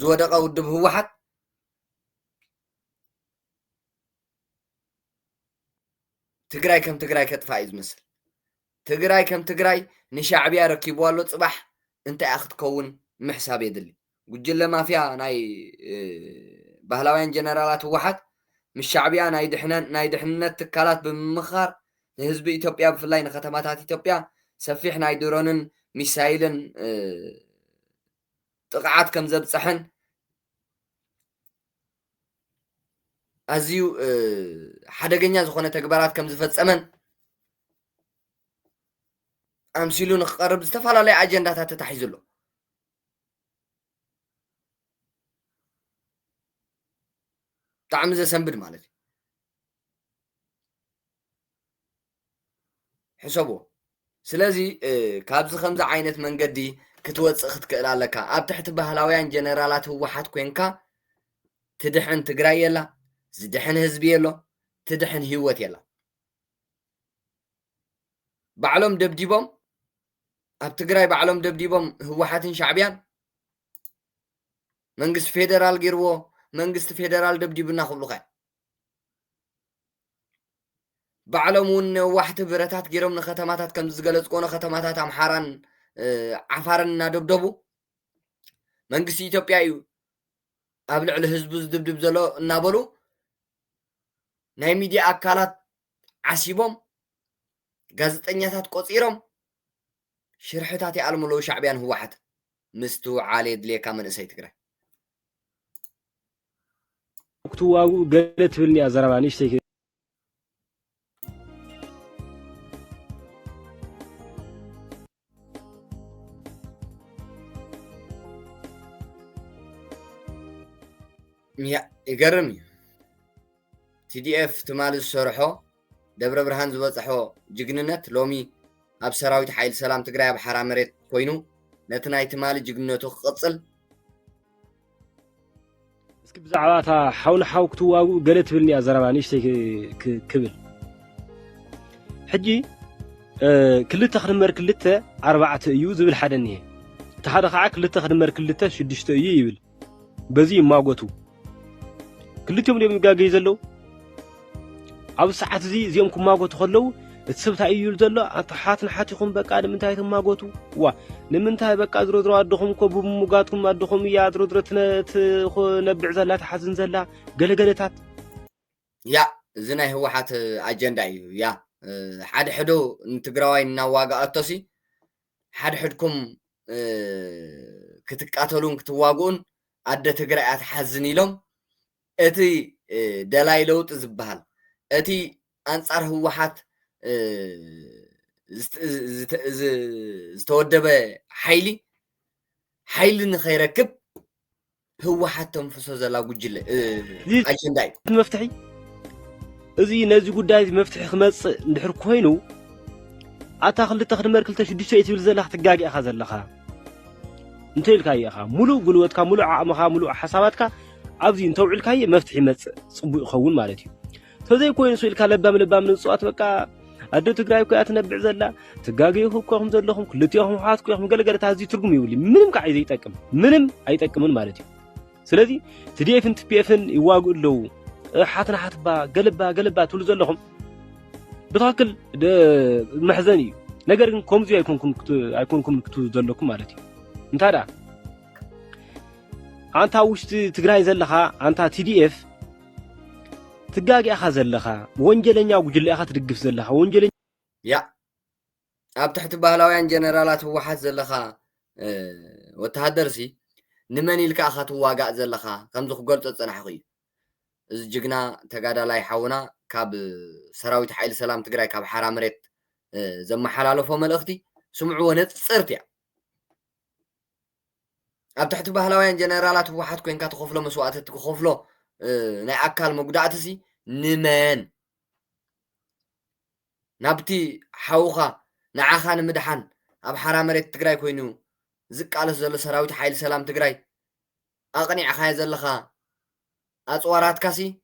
ዝወደቐ ውድብ ህወሓት ትግራይ ከም ትግራይ ከጥፋእ እዩ ዝመስል ትግራይ ከም ትግራይ ንሻዕብያ ረኪብዋ ኣሎ ፅባሕ እንታይ ክትከውን ምሕሳብ የድሊ ጉጅለ ማፍያ ናይ ባህላውያን ጀነራላት ህወሓት ምስ ሻዕብያ ናይ ድሕንነት ትካላት ብምምኻር ንህዝቢ ኢትዮጵያ ብፍላይ ንከተማታት ኢትዮጵያ ሰፊሕ ናይ ድሮንን ሚሳይልን ጥቕዓት ከም ዘብፅሕን ኣዝዩ ሓደገኛ ዝኾነ ተግባራት ከም ዝፈፀመን ኣምሲሉ ንክቐርብ ዝተፈላለዩ ኣጀንዳታት ተታሒዙ ኣሎ ብጣዕሚ ዘሰንብድ ማለት እዩ ሕሰቦ ስለዚ ካብዚ ከምዚ ዓይነት መንገዲ ክትወፅእ ክትክእል ኣለካ ኣብ ትሕቲ ባህላውያን ጀነራላት ህወሓት ኮንካ ትድሕን ትግራይ የላ ዝድሕን ህዝቢ የሎ ትድሕን ህይወት የላ ባዕሎም ደብዲቦም ኣብ ትግራይ ባዕሎም ደብዲቦም ህወሓትን ሻዕብያን መንግስቲ ፌደራል ገይርዎ መንግስቲ ፌደራል ደብዲብና ክብሉካ ባዕሎም እውን ነዋሕቲ ብረታት ገይሮም ንከተማታት ከም ዝገለጽኮ ከተማታት ኣምሓራን ዓፋርን እናደብደቡ መንግስቲ ኢትዮጵያ እዩ ኣብ ልዕሊ ህዝቡ ዝድብድብ ዘሎ እናበሉ ናይ ሚድያ ኣካላት ዓሲቦም ጋዜጠኛታት ቆፂሮም ሽርሕታት ይኣልምለው ሻዕብያን ህወሓት ምስቱ ዓሌ ድሌካ መንእሰይ ትግራይ ክትዋጉ ገለ ትብልኒ ኣዘረባ ንእሽተይ ይገርም እዩ TDF ትማል ዝሰርሖ ደብረ ብርሃን ዝበፅሖ ጅግንነት ሎሚ ኣብ ሰራዊት ሓይሊ ሰላም ትግራይ ኣብ ሓራ መሬት ኮይኑ ነቲ ናይ ትማል ጅግንነቱ ክቕፅል እስኪ ብዛዕባ እታ ሓውን ሓው ክትዋጉ ገለ ትብልኒ ኣዘረባ ንእሽተይ ክብል ሕጂ ክልተ ክድመር ክልተ 4 እዩ ዝብል ሓደ እኒሄ እቲ ሓደ ከዓ ክልተ ክድመር ክልተ 6 እዩ ይብል በዚ ይማጎቱ ክልቲኦም እዮም ይጋገዩ ዘለው ኣብ ሰዓት እዚ እዚኦም ክማጎቱ ከለው እቲ ሰብ እንታይ እዩ ዘሎ ኣትሓትን ሓቲኹም በቃ ንምንታይ ትማጎቱ ዋ ንምንታይ በቃ ዝሮዝሮ ኣድኹም እኮ ብምሙጋትኩም ኣድኹም እያ ዝሮዝሮ ትነብዕ ዘላ ትሓዝን ዘላ ገለገለታት ያ እዚ ናይ ህወሓት ኣጀንዳ እዩ ያ ሓደ ሕዶ ንትግራዋይ እናዋጋኣቶሲ ሓደ ሕድኩም ክትቃተሉን ክትዋግኡን ኣደ ትግራይ ኣትሓዝን ኢሎም እቲ ደላይ ለውጥ ዝበሃል እቲ ኣንጻር ህወሓት ዝተወደበ ሓይሊ ንኸይረክብ ህወሓት ተንፍሶ ዘላ ጉጅለ ኣጀንዳ እዩ መፍትሒ እዚ ነዚ ጉዳይ መፍትሒ ክመጽእ እንድሕር ኮይኑ ኣታ ክልተ ክድመር ክልተ 6 ትብል ዘላ ክትጋጊእኻ ዘለኻ እንታይ ኢልካ ኢኻ ሙሉእ ጉልበትካ ሙሉእ ዓቕምኻ ሙሉእ ሓሳባትካ ኣብዚ እንተውዕልካየ መፍትሒ ይመጽእ ጽቡቕ ይኸውን ማለት እዩ ፈዘይ ኮይኑ ስኢልካ ለባም ንጽዋት በቃ ኣደ ትግራይ እኮ ትነብዕ ዘላ ትጋገዩ እኮኹም ዘለኹም ክልቲኦም ህወሓት እኮኹም ገለገለታ እዚ ትርጉም ይውል ምንም ከዓ ዘይጠቅም ምንም ኣይጠቅምን ማለት እዩ ስለዚ TDFን TPFን ይዋግኡ ኣለው ሓትና ሓትባ ገለባ ትብሉ ዘለኹም ብትክክል መሕዘን እዩ ነገር ግን ከምዚ ኣይኮንኩም ክትብሉ ዘለኩም ማለት እዩ እንታይ ዳ ኣንታ ውሽጢ ትግራይ ዘለኻ ኣንታ TDF ትጋጊእኻ ዘለኻ ወንጀለኛ ጉጅለ ኢኻ ትድግፍ ዘለኻ ወንጀለኛ ያ ኣብ ትሕቲ ባህላውያን ጀነራላት ህወሓት ዘለኻ ወተሃደርሲ ንመን ኢልካ ኢኻ ትዋጋእ ዘለኻ ከምዚ ክገልፆ ፀናሕኹ እዩ እዚ ጅግና ተጋዳላይ ሓውና ካብ ሰራዊት ሓይሊ ሰላም ትግራይ ካብ ሓራ መሬት ዘመሓላለፎ መልእኽቲ ስምዕዎ ነፅርት እያ ኣብ ትሕቲ ባህላውያን ጀነራላት ህወሓት ኮንካ ትኸፍሎ መስዋእቲ ትኸፍሎ ናይ ኣካል መጉዳእትሲ ንመን نابتي حوخا نعاخان مدحان أب حرامريت تجراي كوينو زك على زل سراويت حيل سلام تجراي أغني عخاي زلخا أصوارات كاسي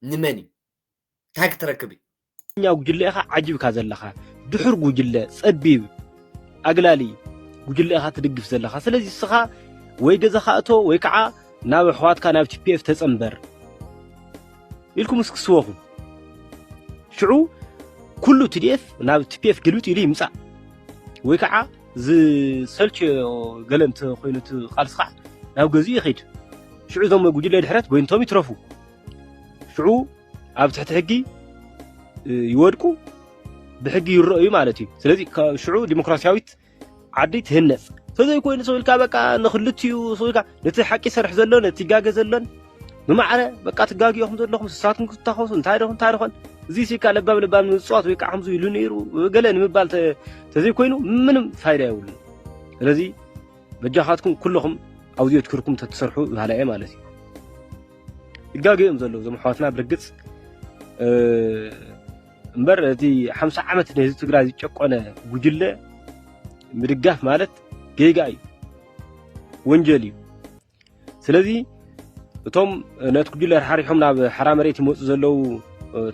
نمني تاك تركبي ያው ጉጅለኻ ዓጅብ ካዘለኻ ድሕር ጉጅለ ጸቢብ ኣግላሊ ጉጅለኻ ትድግፍ ዘለኻ ስለዚ ስኻ ወይ ገዛኻ እቶ ወይ ከዓ ናብ ኣሕዋትካ ናብ ቲፒኤፍ ተጸምበር ኢልኩም እስክስወኹም ሽዑ ኩሉ ቲዲኤፍ ናብ ቲፒኤፍ ግልብጥ ኢሉ ይምጻእ ወይ ከዓ ዝሰልች ገለንት ኮይኑት ቃልስኻ ናብ ገዝኡ ይኸይድ ሽዑ ዞም ጉጅለ ድሕረት ጎይንቶም ይትረፉ ሽዑ ኣብ ትሕቲ ሕጊ ይወድቁ ብሕጊ ይረአዩ ማለት እዩ ስለዚ ሽዑ ዲሞክራሲያዊት ዓዲ ትህነጽ ስለዚ ኮይኑ ሰውልካ በቃ ንኽልትዩ ሰውልካ ነቲ ሓቂ ሰርሕ ዘሎ ነቲ ጋገ ዘሎን ብማዕረ በቃ ትጋጊኹም ዘለኹም ስሳትኩም ክትታኸሱ እንታይ ደኹን እዚ ሲካ ለባብ ምጽዋት ወይ ከዓ ከምዚ ኢሉ ነይሩ ገለ ንምባል ተዘይ ኮይኑ ምንም ፋይዳ የብሉን ስለዚ በጃኻትኩም ኩልኹም ኣውዚዮ ትክርኩም ተሰርሑ ባህላየ ማለት እዩ ይጋገዮም ዘለዉ ዞም ኣሕዋትና ብርግጽ እምበር እቲ 50 ዓመት ንህዝቢ ትግራይ ዝጨቆነ ጉጅለ ምድጋፍ ማለት ጌጋ እዩ ወንጀል እዩ ስለዚ እቶም ነት ጉጅለ ሓሪሖም ናብ ሓራ መሬት ይመፁ ዘለው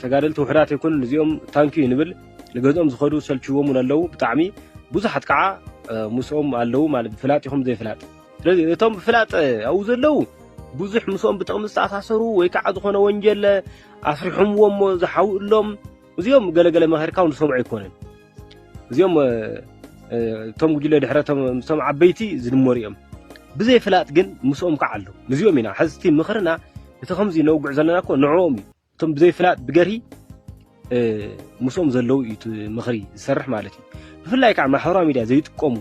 ተጋደልቲ ውሕዳት ይኩን እዚኦም ታንኪ ንብል ንገዝኦም ዝኸዱ ሰልችዎም ኣለዉ ብጣዕሚ ብዙሓት ከዓ ሙስኦም ኣለዉ ማለት ፍላጥ ይኹም ዘይፍላጥ ስለዚ እቶም ፍላጥ ኣው ዘለው ብዙሕ ሙስኦም ብጥቕሚ ዝተኣሳሰሩ ወይ ከዓ ዝኾነ ወንጀል ኣስሪሖምዎም ዝሓውሎም እዚኦም ገለገለ መኸርካው ንሰምዑ ኣይኮነን እዚኦም እቶም ጉጅለ ድሕረቶም ምስቶም ዓበይቲ ዝድመሩ እዮም ብዘይ ፍላጥ ግን ሙስኦም ከዓ ኣለዉ ነዚኦም ኢና ሕዝቲ ምኽርና እቲ ከምዚ ነውጉዕ ዘለና እኮ ንዕኦም እዩ እቶም ብዘይ ፍላጥ ብገርሂ ሙስኦም ዘለዉ እዩ ምኽሪ ዝሰርሕ ማለት እዩ ብፍላይ ከዓ ማሕበራዊ ሚድያ ዘይጥቀሙ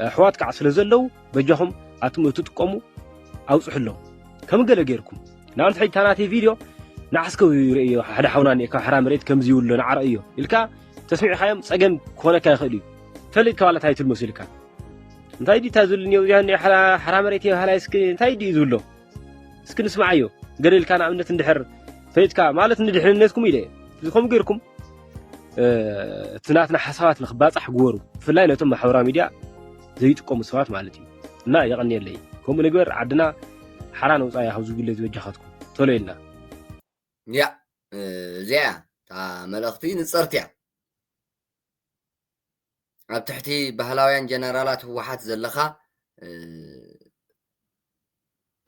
ኣሕዋት ከዓ ስለ ዘለዉ በጃኹም ኣትም እትጥቀሙ ኣውፅሕሎም ከም ገለ ጌርኩም ንኣብነት ሕጂ ታናተይ ቪድዮ ንዓስከው ይርእዮ ሓደ ሓውና ካብ ሓራ መሬት ከምዚ ይብሎ ንዓረ እዩ ኢልካ ተስሚዕኻዮም ፀገም ክኾነካ ይኽእል እዩ ፈሊጥካ ዋላ እንታይ ትልመሱ ኢልካ እንታይ ዲ ታዝልኒ እዚያ ሓራ መሬት ባህላይ እስኪ እንታይ ዲ ዝብሎ እስኪ ንስማዓዮ ገለ ኢልካ ንኣብነት እንድሕር ፈሊጥካ ማለት ንድሕንነትኩም ኢለ ዝኾም ጌርኩም እቲ ናትና ሓሳባት ንኽባፃሕ ግበሩ ብፍላይ ነቶም ማሕበራዊ ሚድያ ዘይጥቀሙ ሰባት ማለት እዩ እና የቐኒየለይ ከምኡ ንግበር ዓድና ሓራ ነውፃያ ካብ ዝብለ ዝበጃኻትኩም ቶሎ ኢልና ያ እዚኣ እታ መልእኽቲ ንፀርቲ እያ ኣብ ትሕቲ ባህላውያን ጀነራላት ህወሓት ዘለኻ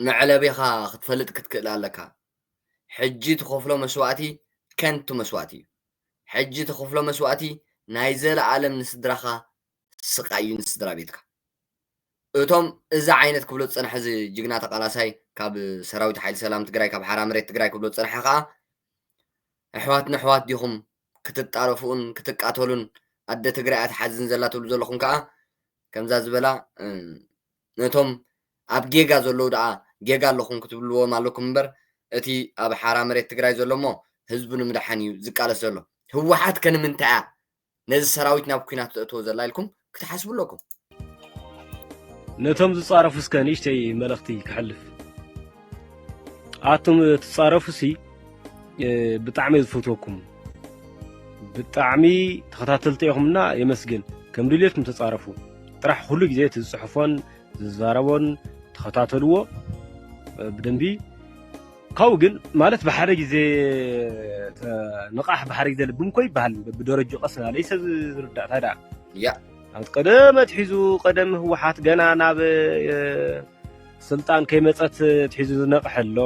መዕለቤኻ ክትፈልጥ ክትክእል ኣለካ ሕጂ ትኸፍሎ መስዋእቲ ከንቱ መስዋእቲ እዩ ሕጂ ትኸፍሎ መስዋእቲ ናይ ዘለዓለም ንስድራኻ ስቃይ እዩ ንስድራ ቤትካ እቶም እዛ ዓይነት ክብሎ ዝፀንሐ እዚ ጅግና ተቃላሳይ ካብ ሰራዊት ሓይሊ ሰላም ትግራይ ካብ ሓራ መሬት ትግራይ ክብሎ ዝፀንሐ ከዓ ኣሕዋትና ኣሕዋት ዲኹም ክትጣረፉን ክትቃተሉን ኣደ ትግራይ ኣትሓዝን ዘላ ትብሉ ዘለኹም ከዓ ከምዛ ዝበላ ነቶም ኣብ ጌጋ ዘለዉ ደኣ ጌጋ ኣለኹም ክትብልዎም ኣለኩም እምበር እቲ ኣብ ሓራ መሬት ትግራይ ዘሎ እሞ ህዝቢ ንምድሓን እዩ ዝቃለስ ዘሎ ህወሓት ከንምንታይ እያ ነዚ ሰራዊት ናብ ኩናት ተእትዎ ዘላ ኢልኩም ክትሓስቡ ኣለኩም ነቶም ዝፃረፉ እስከ ንእሽተይ መልእኽቲ ክሕልፍ ኣቶም ትፃረፉሲ ብጣዕሚ ዝፈትወኩም ብጣዕሚ ተኸታተልቲ ኢኹምና የመስግን ከም ድሌትኩም ተፃረፉ ጥራሕ ኩሉ ግዜ ትፅሕፎን ዝዛረቦን ተኸታተልዎ ብደንቢ ካብኡ ግን ማለት ብሓደ ግዜ ንቓሕ ብሓደ ግዜ ልብም ኮ ይበሃል ብደረጃ ቀስና ለይሰ ዝርዳእ ታዳ ያ ኣብ ቀደም ትሒዙ ቀደም ህወሓት ገና ናብ ስልጣን ከይመፀት ትሒዙ ዝነቕሐሎ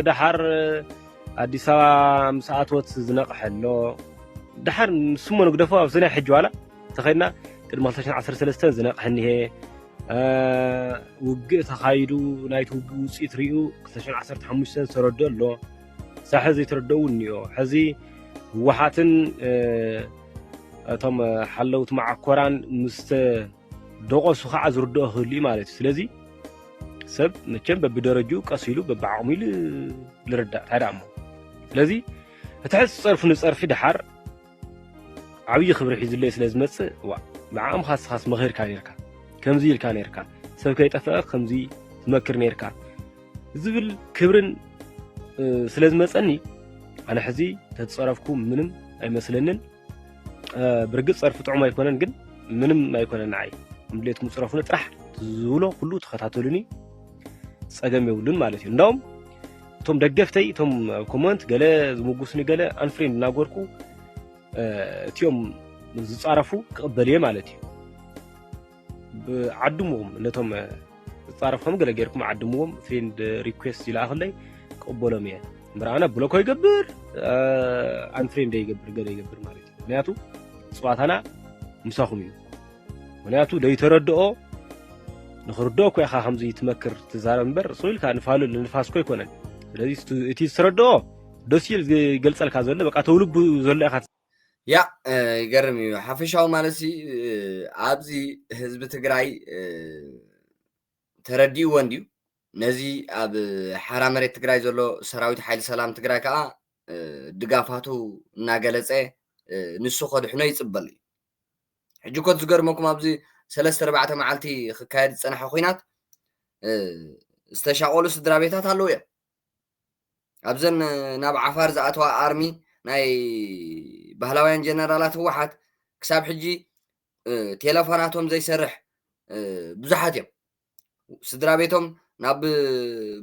ድሓር ኣዲስ ኣበባ ምስ ኣትወት ዝነቕሐሎ ድሓር ንስሞ ንግደፎ ኣብ ሰናይ ሕጂ ዋላ ተኸይድና ቅድሚ 2013 ዝነቕሐ እኒሄ ውግእ ተኻይዱ ናይቲ ውግእ ውፅኢት ርኡ 2015 ተረድኦ ኣሎ ሳሕ ዘይተረድኡ እኒኦ ሕዚ ህወሓትን እቶም ሓለውት ማዓኮራን ምስ ደቆሱ ከዓ ዝርድኦ ክህሉ ማለት እዩ ስለዚ ሰብ መቸም በብደረጅኡ ቀስ ኢሉ በብዓቕሙ ኢሉ ዝርዳእ ታዳ እሞ ስለዚ እቲ ሕዚ ፀርፉ ንፀርፊ ድሓር ዓብዪ ክብሪ ሒዙለይ ስለ ዝመፅእ ዋ ብዓቕምኻ ስኻስ መኺርካ ነርካ ከምዚ ኢልካ ነርካ ሰብ ከይጠፍአ ከምዚ ትመክር ነርካ ዝብል ክብርን ስለ ዝመፀኒ أنا حزي تتصرفكم منم أي مثلاً برجع صرف طعم ما يكونن جن منم ما يكونن عاي مليتكم تصرفون ترح زولو كله تخطاتولني سأجمع يقولون مالتي النوم توم دقفتي توم كومنت قال زموجسني قال أنفرين ناقوركو تيوم تعرفوا قبليه مالتي بعدمهم إنهم تعرفهم قال غيركم عدمهم فريند ريكويست إلى آخره قبلهم يعني برانا بلوك يقبر أنفرين ده يقبر قال يقبر مالتي معناته صوتنا مساخمين معناته ده يترددوا نخردوك يا أخي حمزة يتمكر تزارن بر صويل كان فعلوا النفاس كوي كونن ስለዚህ እቲ ዝረድኦ ደስ ይል ገልጸልካ ዘሎ በቃ ተውልቡ ዘሎ ኢኻ ያ ይገርም እዩ ሓፈሻው ማለት ኣብዚ ህዝቢ ትግራይ ተረዲኡ ወንድዩ ነዚ ኣብ ሓራ መሬት ትግራይ ዘሎ ሰራዊት ሓይሊ ሰላም ትግራይ ከዓ ድጋፋቱ እናገለጸ ንሱ ከድሕኖ ይጽበል እዩ ሕጂ ኮት ዝገርመኩም ኣብዚ 3-4 መዓልቲ ክካየድ ዝጸንሐ ኩናት ዝተሻቆሉ ስድራ ቤታት ኣለዉ እዮም أبزن ناب عفار زاتوا أرمي ناي بهلاوين جنرالات واحد كساب حجي تلفوناتهم زي سرح بزحاتهم سدرابيتهم ناب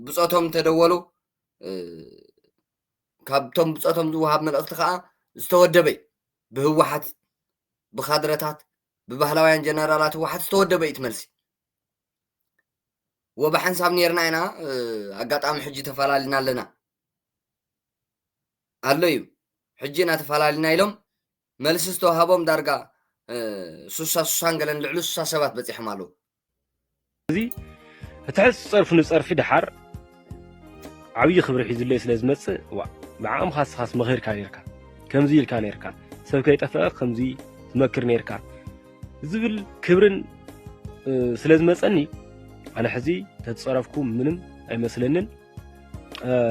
بصوتهم تدولوا كابتهم بصوتهم وهاب من الأخطاء استودبي بهواحد بخادرتات ببهلاوين جنرالات واحد استودبي تملسي وبحنساب نيرنا أقاطعم حجي تفلالنا لنا አለዩ ሕጂና ተፈላልና ኢሎም መልስ ዝተዋሃቦም ዳርጋ ሱሳን ገለን ልዕሉ ሱሳ ሰባት በፂሖም ኣለዉ እዚ እትሕዝ ፀርፉ ንፀርፊ ድሓር ዓብዪ ክብሪ ሒዙለይ ስለ ዝመፅእ ብዓቕም ካስኻስ መኺርካ ነርካ ከምዚ ኢልካ ነርካ ሰብ ከይጠፍአ ከምዚ ትመክር ነርካ ዝብል ክብርን ስለ ዝመፀኒ ኣነ ሕዚ ተፀረፍኩ ምንም ኣይመስለንን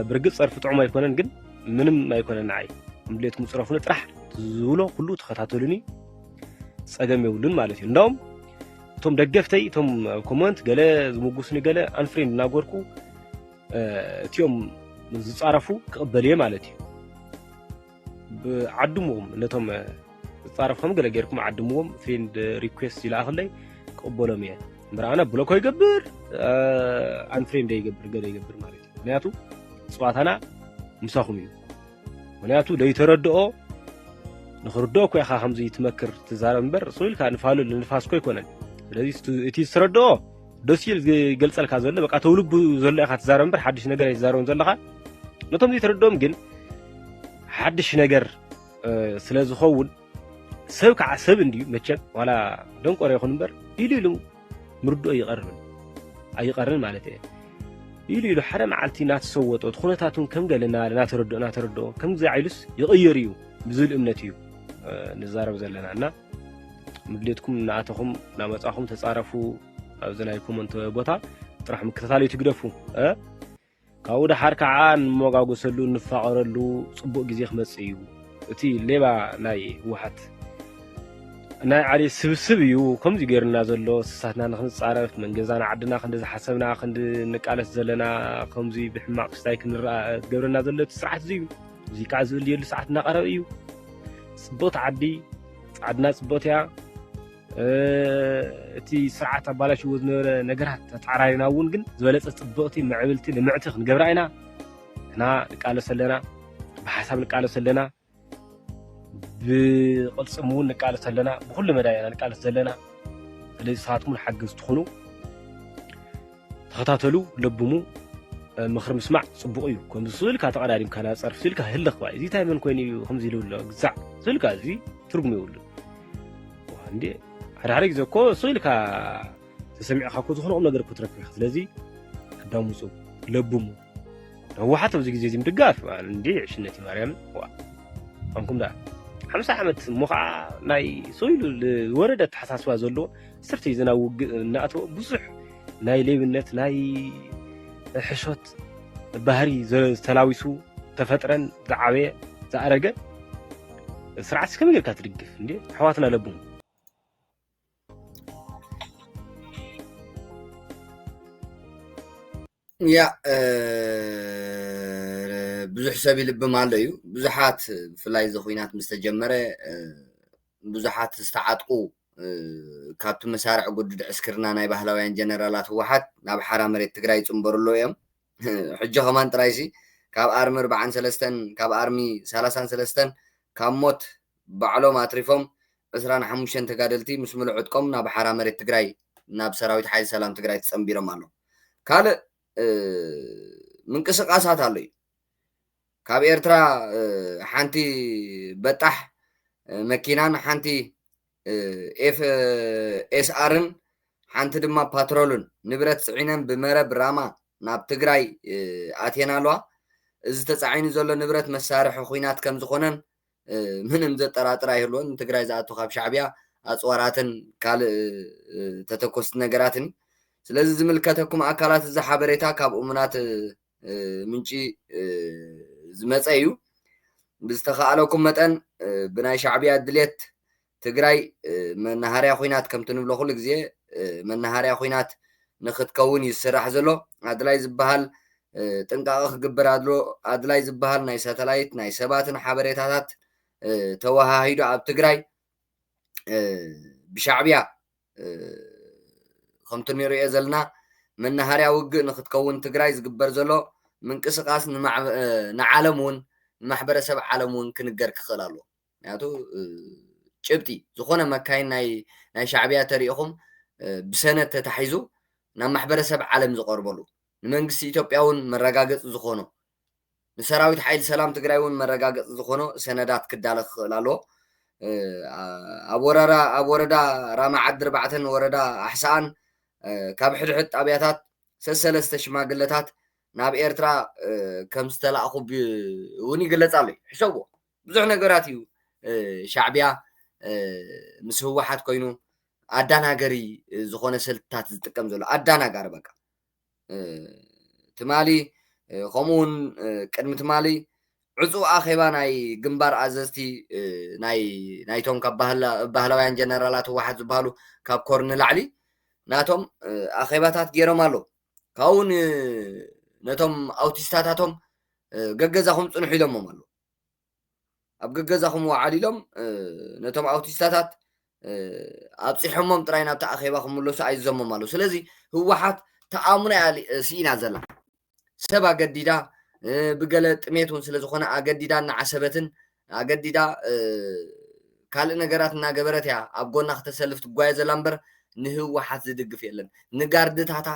ብርግፅ ፀርፊ ጥዑም ኣይኮነን ግን ምንም ኣይኮነን ዓይ ምልየትኩም ፅረፉን ጥራሕ ዝብሎ ኩሉ ተኸታተሉኒ ፀገም የብሉን ማለት እዩ እንዳውም እቶም ደገፍተይ እቶም ኮመንት ገለ ዝምጉስኒ ገለ አንፍሬንድ እናጎርኩ እትዮም ዝፃረፉ ክቕበልየ ማለት እዩ ብዓድምዎም ነቶም ዝፃረፍኩም ገለ ገይርኩም ዓድምዎም ፍሬንድ ሪኩዌስት ይልኣኽለይ ክቕበሎም እየ እምበር ኣነ ብሎኮ ይገብር አንፍሬንድ ይገብር ገለ ይገብር ማለት እዩ ምክንያቱ ፅዋታና مساخم يو ولاتو ده يتردኦ نخردو كو يخا خمزي يتمكر تزارن بر سويل كان فالو لنفاس كو يكونن ስለዚህ እቲ ዝረድኦ ደስ ይል ገልጸልካ ዘሎ በቃ ተውልቡ ዘሎ ኢኻ ትዛረብ እምበር ሓድሽ ነገር ኣይዛረብን ዘለኻ ነቶም ዘይተረድኦም ግን ሓድሽ ነገር ስለ ዝኸውን ሰብ ከዓ ሰብ እንድዩ መቸም ዋላ ደንቆሮ ይኹን እምበር ኢሉ ኢሉ ምርድኦ ኣይቐርን ማለት እየ ኢሉ ኢሉ ሓደ መዓልቲ እናተሰወጦ ኩነታቱን ከም ገለና እናተረድኦ ከምዚ ዓይሉስ ይቕየር እዩ ብዝብል እምነት እዩ ንዛረብ ዘለና እና ምድሌትኩም እናኣተኹም ናመፃኹም ተፃረፉ ኣብዚ ናይ ኮመንት ቦታ ጥራሕ ምክትታል ትግደፉ ካብኡ ድሓር ከዓ ንመጓጎሰሉ ንፋቐረሉ ፅቡቕ ግዜ ክመፅእ እዩ እቲ ሌባ ናይ ህወሓት ናይ ዓሊ ስብስብ እዩ ከምዚ ገይርና ዘሎ ስሳትና ንክንፃረፍ መንገዛና ዓድና ክንዲ ዝሓሰብና ክንዲ ንቃለስ ዘለና ከምዚ ብሕማቕ ስታይ ክንረአ ትገብረና ዘሎ እቲ ስርዓት እዚ እዩ እዚ ከዓ ዝብልየሉ ሰዓት እናቐረበ እዩ ፅብቕቲ ዓዲ ዓድና ፅብቕቲ እያ እቲ ስርዓት ኣባላሽዎ ዝነበረ ነገራት ተፃራሪና እውን ግን ዝበለፀ ፅብቕቲ ምዕብልቲ ልምዕቲ ክንገብራ ኢና ንሕና ንቃለስ ኣለና ብሓሳብ ንቃለስ ኣለና ብቕልፅም እውን ንቃለስ ኣለና ብኩሉ መዳይ ኢና ንቃለስ ዘለና ስለዚ ንስኻትኩም ሓገዝ ትኾኑ ተኸታተሉ ለብሙ ምኽሪ ምስማዕ ፅቡቕ እዩ ከምዚ ስእልካ ተቐዳዲምካ ናፀርፍ ስእልካ ህልኽ ባ እዚ እንታይ መን ኮይኑ እዩ ከምዚ ኢሉ ኣሎ ግዛዕ ስእልካ እዚ ትርጉም የብሉ እንዴ ሓደ ግዜ እኮ ስእልካ ተሰሚዕካ እኮ ዝኾነ ቁም ነገር እኮ ትረክብ ኢኻ ስለዚ ኣዳምፁ ለብሙ ህወሓት ኣብዚ ግዜ እዚ ምድጋፍ እንዴ ዕሽነት ማርያም ኣንኩም ዳ 50 ዓመት እሞ ከዓ ናይ ስኢሉ ወረደ ተሓሳስባ ዘለዎ ስርቲ ዝናውግ እናኣተወ ብዙሕ ናይ ሌብነት ናይ ሕሾት ባህሪ ዝተላዊሱ ተፈጥረን ዝዓበየ ዝኣረገ ስርዓት ከመይ ጌርካ ትድግፍ እንዴ ኣሕዋትና ለብሙ ያ ብዙሕ ሰብ ይልብም ኣሎ እዩ ብዙሓት ፍላይ ዝኹይናት ምስ ተጀመረ ብዙሓት ዝተዓጥቁ ካብቲ መሳርዕ ጉድድ ዕስክርና ናይ ባህላውያን ጀነራላት ህወሓት ናብ ሓራ መሬት ትግራይ ይፅምበሩሎ እዮም ሕጂ ኸማን ጥራይሲ ካብ ኣርሚ 43 ካብ ኣርሚ 33 ካብ ሞት ባዕሎም ኣትሪፎም 25 ተጋደልቲ ምስ ምሉእ ዕጥቆም ናብ ሓራ መሬት ትግራይ ናብ ሰራዊት ሓይሊ ሰላም ትግራይ ተፀምቢሮም ኣሎ ካልእ ምንቅስቃሳት ኣሎ እዩ ካብ ኤርትራ ሓንቲ በጣሕ መኪናን ሓንቲ ኤስኣርን ሓንቲ ድማ ፓትሮልን ንብረት ጽዒነን ብመረብ ራማ ናብ ትግራይ ኣቴና ኣለዋ እዚ ተጻዒኑ ዘሎ ንብረት መሳርሒ ኩናት ከም ዝኾነን ምንም ዘጠራጥር ኣይህልዎን ትግራይ ዝኣቱ ካብ ሻዕብያ ኣጽዋራትን ካልእ ተተኮስቲ ነገራትን ስለዚ ዝምልከተኩም ኣካላት እዚ ሓበሬታ ካብ እሙናት ምንጪ ዝመፀ እዩ ብዝተኸኣለኩም መጠን ብናይ ሻዕብያ ድሌት ትግራይ መናሃርያ ኩናት ከምቲ ንብሎ ኩሉ ግዜ መናሃርያ ኩናት ንኽትከውን ይስራሕ ዘሎ ኣድላይ ዝበሃል ጥንቃቐ ክግበር ኣድላይ ዝበሃል ናይ ሳተላይት ናይ ሰባትን ሓበሬታታት ተወሃሂዱ ኣብ ትግራይ ብሻዕብያ ከምቲ ንሪኦ ዘለና መናሃርያ ውግእ ንኽትከውን ትግራይ ዝግበር ዘሎ ምንቅስቃስ ንዓለም እውን ንማሕበረሰብ ዓለም እውን ክንገር ክኽእል ኣለዎ ምክንያቱ ጭብጢ ዝኾነ መካይን ናይ ሻዕብያ ተሪኢኹም ብሰነድ ተታሒዙ ናብ ማሕበረሰብ ዓለም ዝቐርበሉ ንመንግስቲ ኢትዮጵያ እውን መረጋገፂ ዝኾኑ ንሰራዊት ሓይሊ ሰላም ትግራይ እውን መረጋገፂ ዝኾኑ ሰነዳት ክዳለ ክኽእል ኣለዎ ኣብ ወረዳ ራማ ዓዲ 4 ወረዳ ኣሕሳን ካብ ሕድሕድ ጣብያታት ሰለስተ ሽማግለታት ናብ ኤርትራ ከም ዝተላእኹ እውን ይግለጽ ኣሎ ሕሰብዎ ብዙሕ ነገራት እዩ ሻዕብያ ምስ ህወሓት ኮይኑ ኣዳናገሪ ዝኾነ ስልትታት ዝጥቀም ዘሎ ኣዳናጋሪ በቃ ትማሊ ከምኡውን ቅድሚ ትማሊ ዕፁብ ኣኼባ ናይ ግንባር ኣዘዝቲ ናይቶም ካብ ባህላውያን ጀነራላት ህወሓት ዝበሃሉ ካብ ኮር ንላዕሊ ናቶም ኣኼባታት ገይሮም ኣሎ ካብኡውን ነቶም ኣውቲስታታቶም ገገዛኹም ፅንሑ ኢሎሞም ኣሎ ኣብ ገገዛኹም ዋዓል ኢሎም ነቶም ኣውቲስታታት ኣብፂሖሞም ጥራይ ናብቲ ኣኼባ ክምለሱ ኣይዘሞም ኣሎ ስለዚ ህወሓት ተኣሙና ስኢና ዘላ ሰብ ኣገዲዳ ብገለ ጥሜት እውን ስለ ዝኾነ ኣገዲዳ እናዓሰበትን ኣገዲዳ ካልእ ነገራት እናገበረት እያ ኣብ ጎና ክተሰልፍ ትጓየ ዘላ እምበር ንህወሓት ዝድግፍ የለን ንጋርድታታ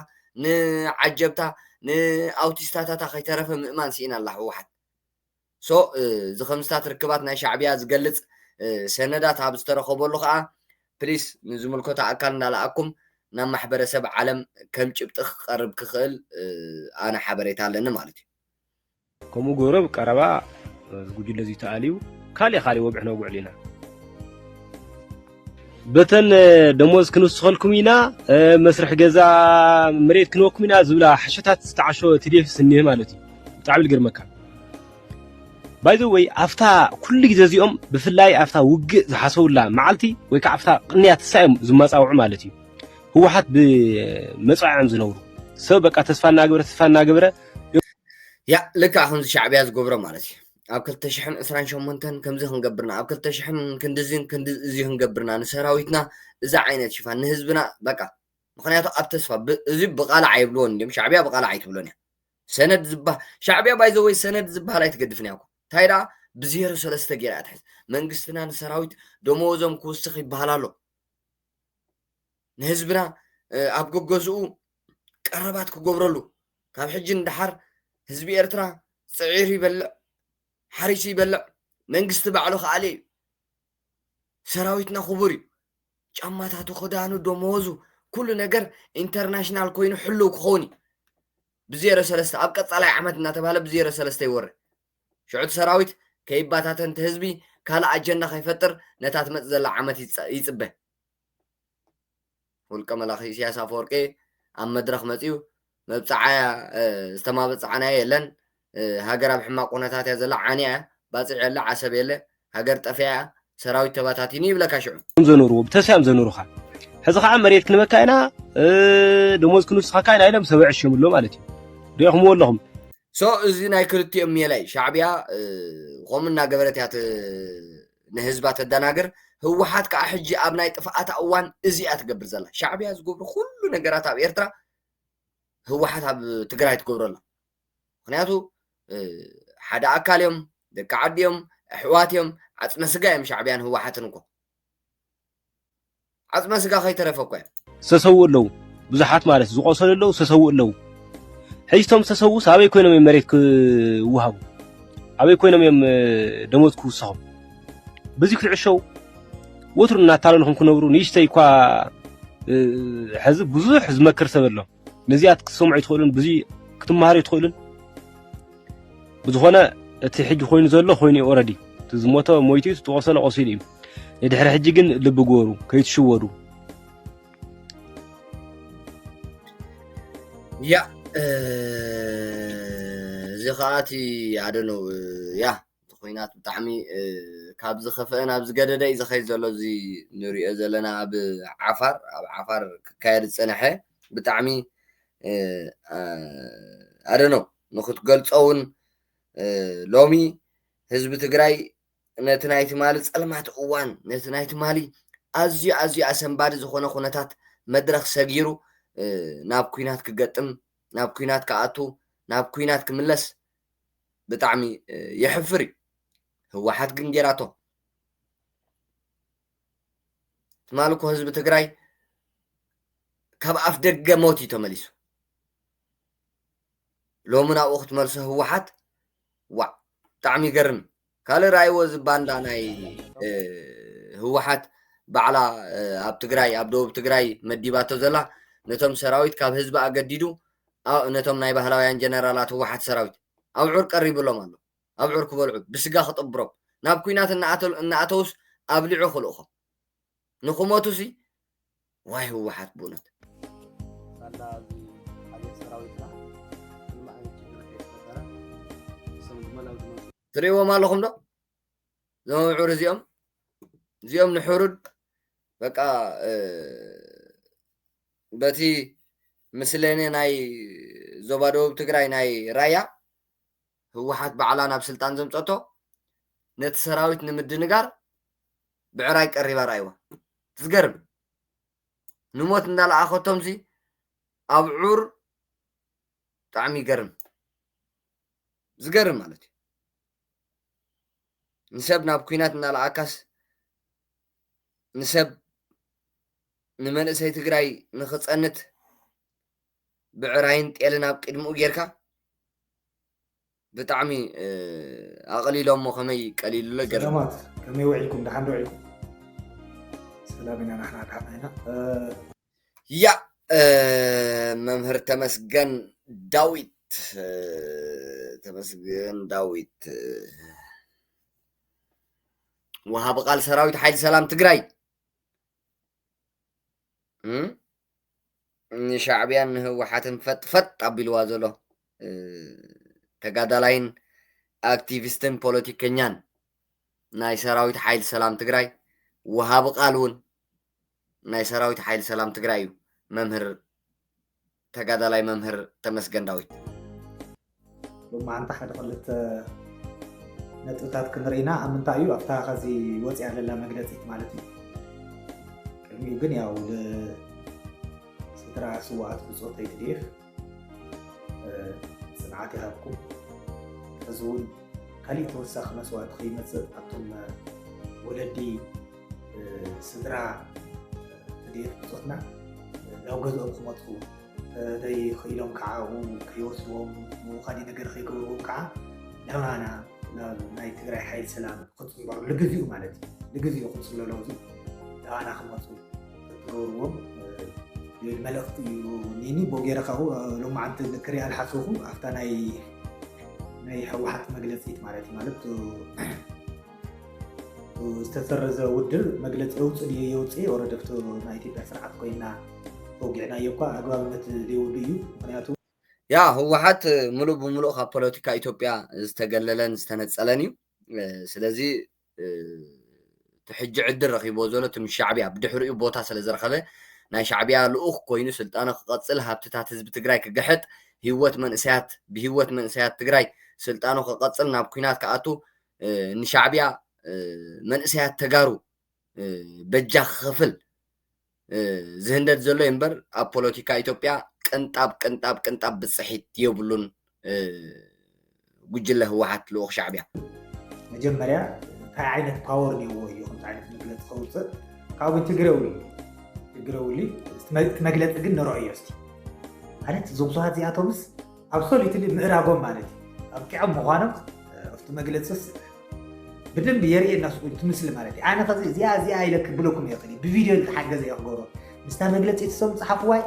ንዓጀብታ ንኣውቲስታታታ ከይተረፈ ምእማን ስኢና ኣላ ህወሓት ሶ እዚ ከምስታት ርክባት ናይ ሻዕብያ ዝገልጽ ሰነዳት ኣብ ዝተረኸበሉ ከዓ ፕሊስ ንዝምልከቶ ኣካል እንዳለኣኩም ናብ ማሕበረሰብ ዓለም ከም ጭብጢ ክቐርብ ክኽእል ኣነ ሓበሬታ ኣለኒ ማለት እዩ ከምኡ ገረብ ቀረባ ዝጉጅለ እዚ ተኣልዩ ካልእ ወግዕ ነውግዕ ኢና በተን ደሞዝ ክንውስኸልኩም ኢና መስርሕ ገዛ መሬት ክንወኩም ኢና ዝብላ ሓሸታት ዝተዓሾ ትዴፍ ስኒህ ማለት እዩ ብጣዕሚ ዝገርመካ ባይ ዘ ወይ ኣፍታ ኩሉ ግዜ እዚኦም ብፍላይ ኣፍታ ውግእ ዝሓሰቡላ መዓልቲ ወይ ከዓ ኣፍታ ቅንያት ሳዮም ዝመፃውዑ ማለት እዩ ህወሓት ብመፅዓዕም ዝነብሩ ሰብ በቃ ተስፋ እናገበረ ያ ልክ አሁን ሻዕብያ ዝገብሮ ማለት እዩ ኣብ 2028 ከምዚ ክንገብርና ኣብ 2000 ክንድዝን ክንድዚ ክንገብርና ንሰራዊትና እዛ ዓይነት ሽፋን ንህዝብና በቃ ምክንያቱ ኣብ ተስፋ እዚ ብቃልዕ ኣይብልዎን እንዲም ሻዕብያ ብቃልዕ ኣይትብሎን እያ ሰነድ ዝባህ ሻዕብያ ባይዘወይ ሰነድ ዝባሃል ኣይትገድፍን ያኩ ታይዳ ብዜሮ ሰለስተ ጌራ ኣትሕዝ መንግስትና ንሰራዊት ደሞዞም ክውስኽ ይበሃል ኣሎ ንህዝብና ኣብ ገገዝኡ ቀረባት ክገብረሉ ካብ ሕጂ እንዳሓር ህዝቢ ኤርትራ ጽዒር ይበልዕ ሓሪስ ይበልዕ መንግስቲ ባዕሉ ከኣለ እዩ ሰራዊትና ክቡር እዩ ጫማታቱ ክዳኑ ደሞዙ ኩሉ ነገር ኢንተርናሽናል ኮይኑ ሕልው ክኸውን ብዜሮ ሰለስተ ኣብ ቀጻላይ ዓመት እናተባሃለ ብዜሮ ሰለስተ ይወርድ ሽዑት ሰራዊት ከይባታተንቲ ህዝቢ ካልእ ኣጀንዳ ከይፈጥር ነታ ትመፅእ ዘላ ዓመት ይፅበ ውልቀ መላኺ ኢሳያስ ኣፈወርቂ ኣብ መድረኽ መፅኡ መብፃዓያ ዝተማበፅዓናየ የለን ሃገር ኣብ ሕማቅ ኩነታት እያ ዘላ ዓንያ ባፅዕ የለ ዓሰብ የለ ሃገር ጠፍያ ሰራዊት ተባታቲኒ ይብለካ ሽዑ ዘነሩዎ ብተስያም ዘነሩኻ ሕዚ ከዓ መሬት ክንበካ ኢና ደሞዝ ክንውስኻ ኢና ኢሎም ሰብዕ ሽምሎ ማለት እዩ ሪኢኹምዎ ኣለኹም سو إذا نايكلتي أميلاي شعبيا قومنا قبلتها نهزبات الدناجر هو حد كأحجي أبناء تفقات أوان إزيات قبل زلا شعبيا زقبر كل نجارات أب إيرترا هو حد أب تقرأ تقبر الله خنياتو حدا أكاليوم دك عديوم حواتيوم عطنا سجايم شعبيان هو حد نكو عطنا سجا خي ترفقوا سسوء له بزحات مالس زقصل له سسوء له حيستم سسوء سابي كوينم يمريك وهاب أبي كوينم يم دموت كوسهم بذكر عشوا وتر ناتالنهم كنورو نيشتي كوا حزب بزح حزب مكر سبله نزيات سمع يدخلون بزي كتمهار يدخلون بزخنا تحج خوين زله خويني أوردي تزموته مويتي تتواصل قصيرين يدحر حجيجن لبجورو كيتشورو يا زخاتي I don't know يا خوينات بتعمي كابز خفقنا بز جددا إذا خير زلوا زي نوري أزلنا بعفر كاير سنحة بتعمي I don't know نخد قلت أون لومي حزب تجري نتنايت مالي سلامات أوان نتنايت مالي أزي أسنبار زخونة خونتات مدرخ سجيرو ناب كوينات كقتم ناب كوينات كأتو ناب كوينات كملس بتعمي يحفري هو حد جنجراتو مالكو حزب تجري كاب أفدق موتي تمليسو لو منا وقت ملسه هو حد تعمي قرن قال رأي وز بانداناي هو حد بعلا أب تجري أبدو بتجري مديباتو زلا نتم سراويت كاب حزب أجديدو أو نتم نايبه هلاويان جنرالات هو حد سراويت أو عور قريب لهم الله أو عور كبرعب بسجا خط أبرو ناب كوينات النعتوس أبلعو خلوخه نخماتوسي واي هو حد بونت تريوا مالهم ده زو عور زيوم نحرد بقى بتي مسليني ناي زبادو بتقراي ناي رايا هو حد بعلانا بسلطان زمصتو نت سراويت نمد نقار بعراي قريبا رايوا تزقرب نموت ندال اخوتهم زي ابعور طعمي قرم زقرم مالتي نسبنا بكوينات ندال عكاس نسب نمنسي تقراي نخصنت بعراين تيلنا بقدمو غيركا بطعمي اقليلهم مو خمي قليل لقر سلامات كمي وعيكم دحان وعيكم سلامنا نحن دحان يا ممهر تمسجن داويت وهاب قال سراويت حيل سلام تقراي شعبيان هو حاتم فت أبيلوا زلو تقادلاين أكتيفيستن بوليتيكيان ناي سراويت حيل سلام تقراي وهاب قالون ناي سراويت حيل سلام تقرايو ممهر تقادلاي ممهر تمسجن داويت لما أنت حد قلت نتوتات كنرينا أمنتايو أفتها خزي وزي على الله مقلتك مالتي يمكن ياو سترا سوات بصوت يتديف سمعاتي هابكم فزول كالي توسخ مسوات قيمة أبتم ولدي سترا تديف بصوتنا لو قدوا أبخمطكو داي خيلهم كعاو كيوسوهم وخالي نقر خيقوهم كعا لونا ناي تقرأي حيل سلام قدس مبارو لقذيو مالتي لقذيو قدس لولوزي أنا خمسو تروم الملك نيني بوجيرا خو لما عند ذكري الحسوخو أفتناي ناي حوحت مجلسيت مالت استثرز ودر مجلس أوت اللي يوتي وردفتو نايتي بسرعة كوينا بوجينا يبقى أقوامت ليوديو منياتو يا هو حتى ملو بملو خا بوليتيكا إثيوبيا استقللن استنصلنيو سلازي تحج عدر رخيبو زولت من شعبيا بدحريو بوتا سلا زرخبه ناي شعبيا لوخ كوينو سلطانه قصل هابتታት حزب تግራይ كغحت هيوت من إسيات تجري سلطانه قصلنا بكينات كأتو نشعبيا من إسيات تجارو بجا خفل زهندت زلو ينبر أبوليتيكا إثيوبيا كنتاب بالصحيت يبلون وجله واحد لوخ شعبيا مجمريا عينة باور نيو يوم عينة مجلة خوصة كابن تجرولي مجلة جن رأيستي عرفت زوجها زي أتومس أبصلي تلي مقرابون مالتي أبكي عم مغانم أفت مجلة سس بدن بيري الناس تمثل مالتي أنا فزي زي عيلك بلوكم يقني بفيديو حاجة زي أخباره مستعمل مجلة يتسوم صحفواي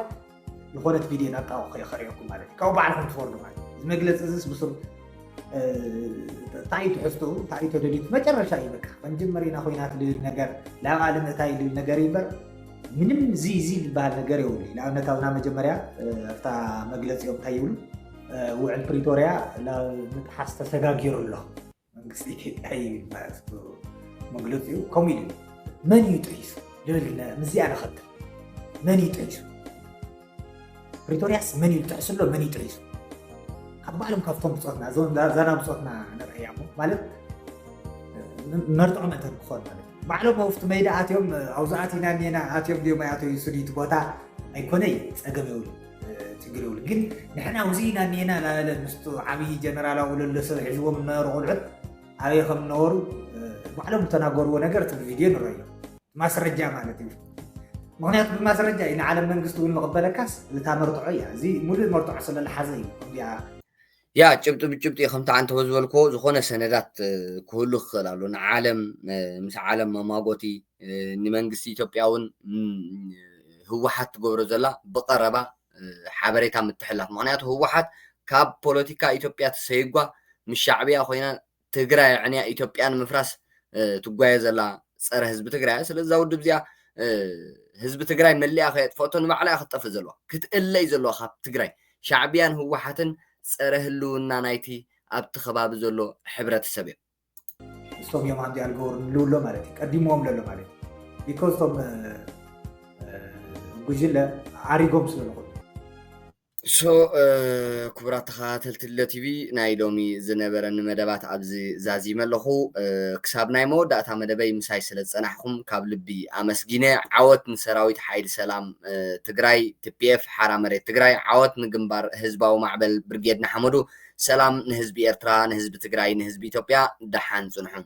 لخونة فيديو نبقى أخي خريكم مالتي كاو بعرفهم تفرجوا مالتي مجلة سس بصر تعيت حستو تعيت دليت ما جرى شيء بك فنجمرينا خوينات للنجار لا عالم نتاي للنجار يبر منم زي بالنجار يولي لا نتاونا مجمريا أفتح مجلس يوم تايول وعند بريتوريا لا نتحس تسجاجير الله من قصدي أي مجلس يوم كوميدي من يتعيش لولا مزيانة خد من يتعيش بريتوريا من يتعيش له من يتعيش بعلم كفتم بصوتنا زنا بصوتنا نريعمو مالت نرتع متن بخون مالت بعلم وفت ميدات يوم أوزعتنا نينا آتيوم ديوم آتيوم سديت بوتا أيكوني أجمعول تقولون جن نحنا وزينا نينا لا مستو عمي جنرال أول اللي صار حزوه من نار والعد عليه خم نور بعلم تناقر ونقرت الفيديو نريع ما سرجع مالتي مغنيات ما سرجع إن عالم من قصته المقبلة كاس اللي تامرتعية زي مول المرتع صل الحزين يا جبت خمت عن توزولكو زخونة سندات كله خلالون عالم مس عالم ماغوتي نمنجس إثيوبياون هو حت جورزلا بقربة حبريتها متحلات معناته هو حت كاب بوليتيكا إثيوبيا تسيقوا مش شعبية أخوينا تجرى يعني إثيوبيان مفرس تجوا زلا صار حزب تجرى سل زود بزيا حزب تجرى ملي أخيت فوتون معلى أخت تفزلوا كتقل يزلوا خاب تجرى شعبيان هو حتن صرهلو نانايتي ابت خباب زلو حبرت السبب استوم يوم عندي الجور لولو مالتي قديمهم لولو مالتي بيكوز توم جوجلا عاريغوم سلو سو كبرات خاتلت التي ناي لومي زنبرن مدبات ابزي زازي ملخو كساب ناي موداتا مدبي مساي سل صنحكم كاب لبي امسغينه عوت نسراويت حيد سلام تግራይ تبيف حرامري تግራይ عوت نجنبار حزباو معبل برجيد نحمدو سلام نحزب ኤርትራ نحزب تግራይ نحزب ኢትዮጵያ دحان صنحم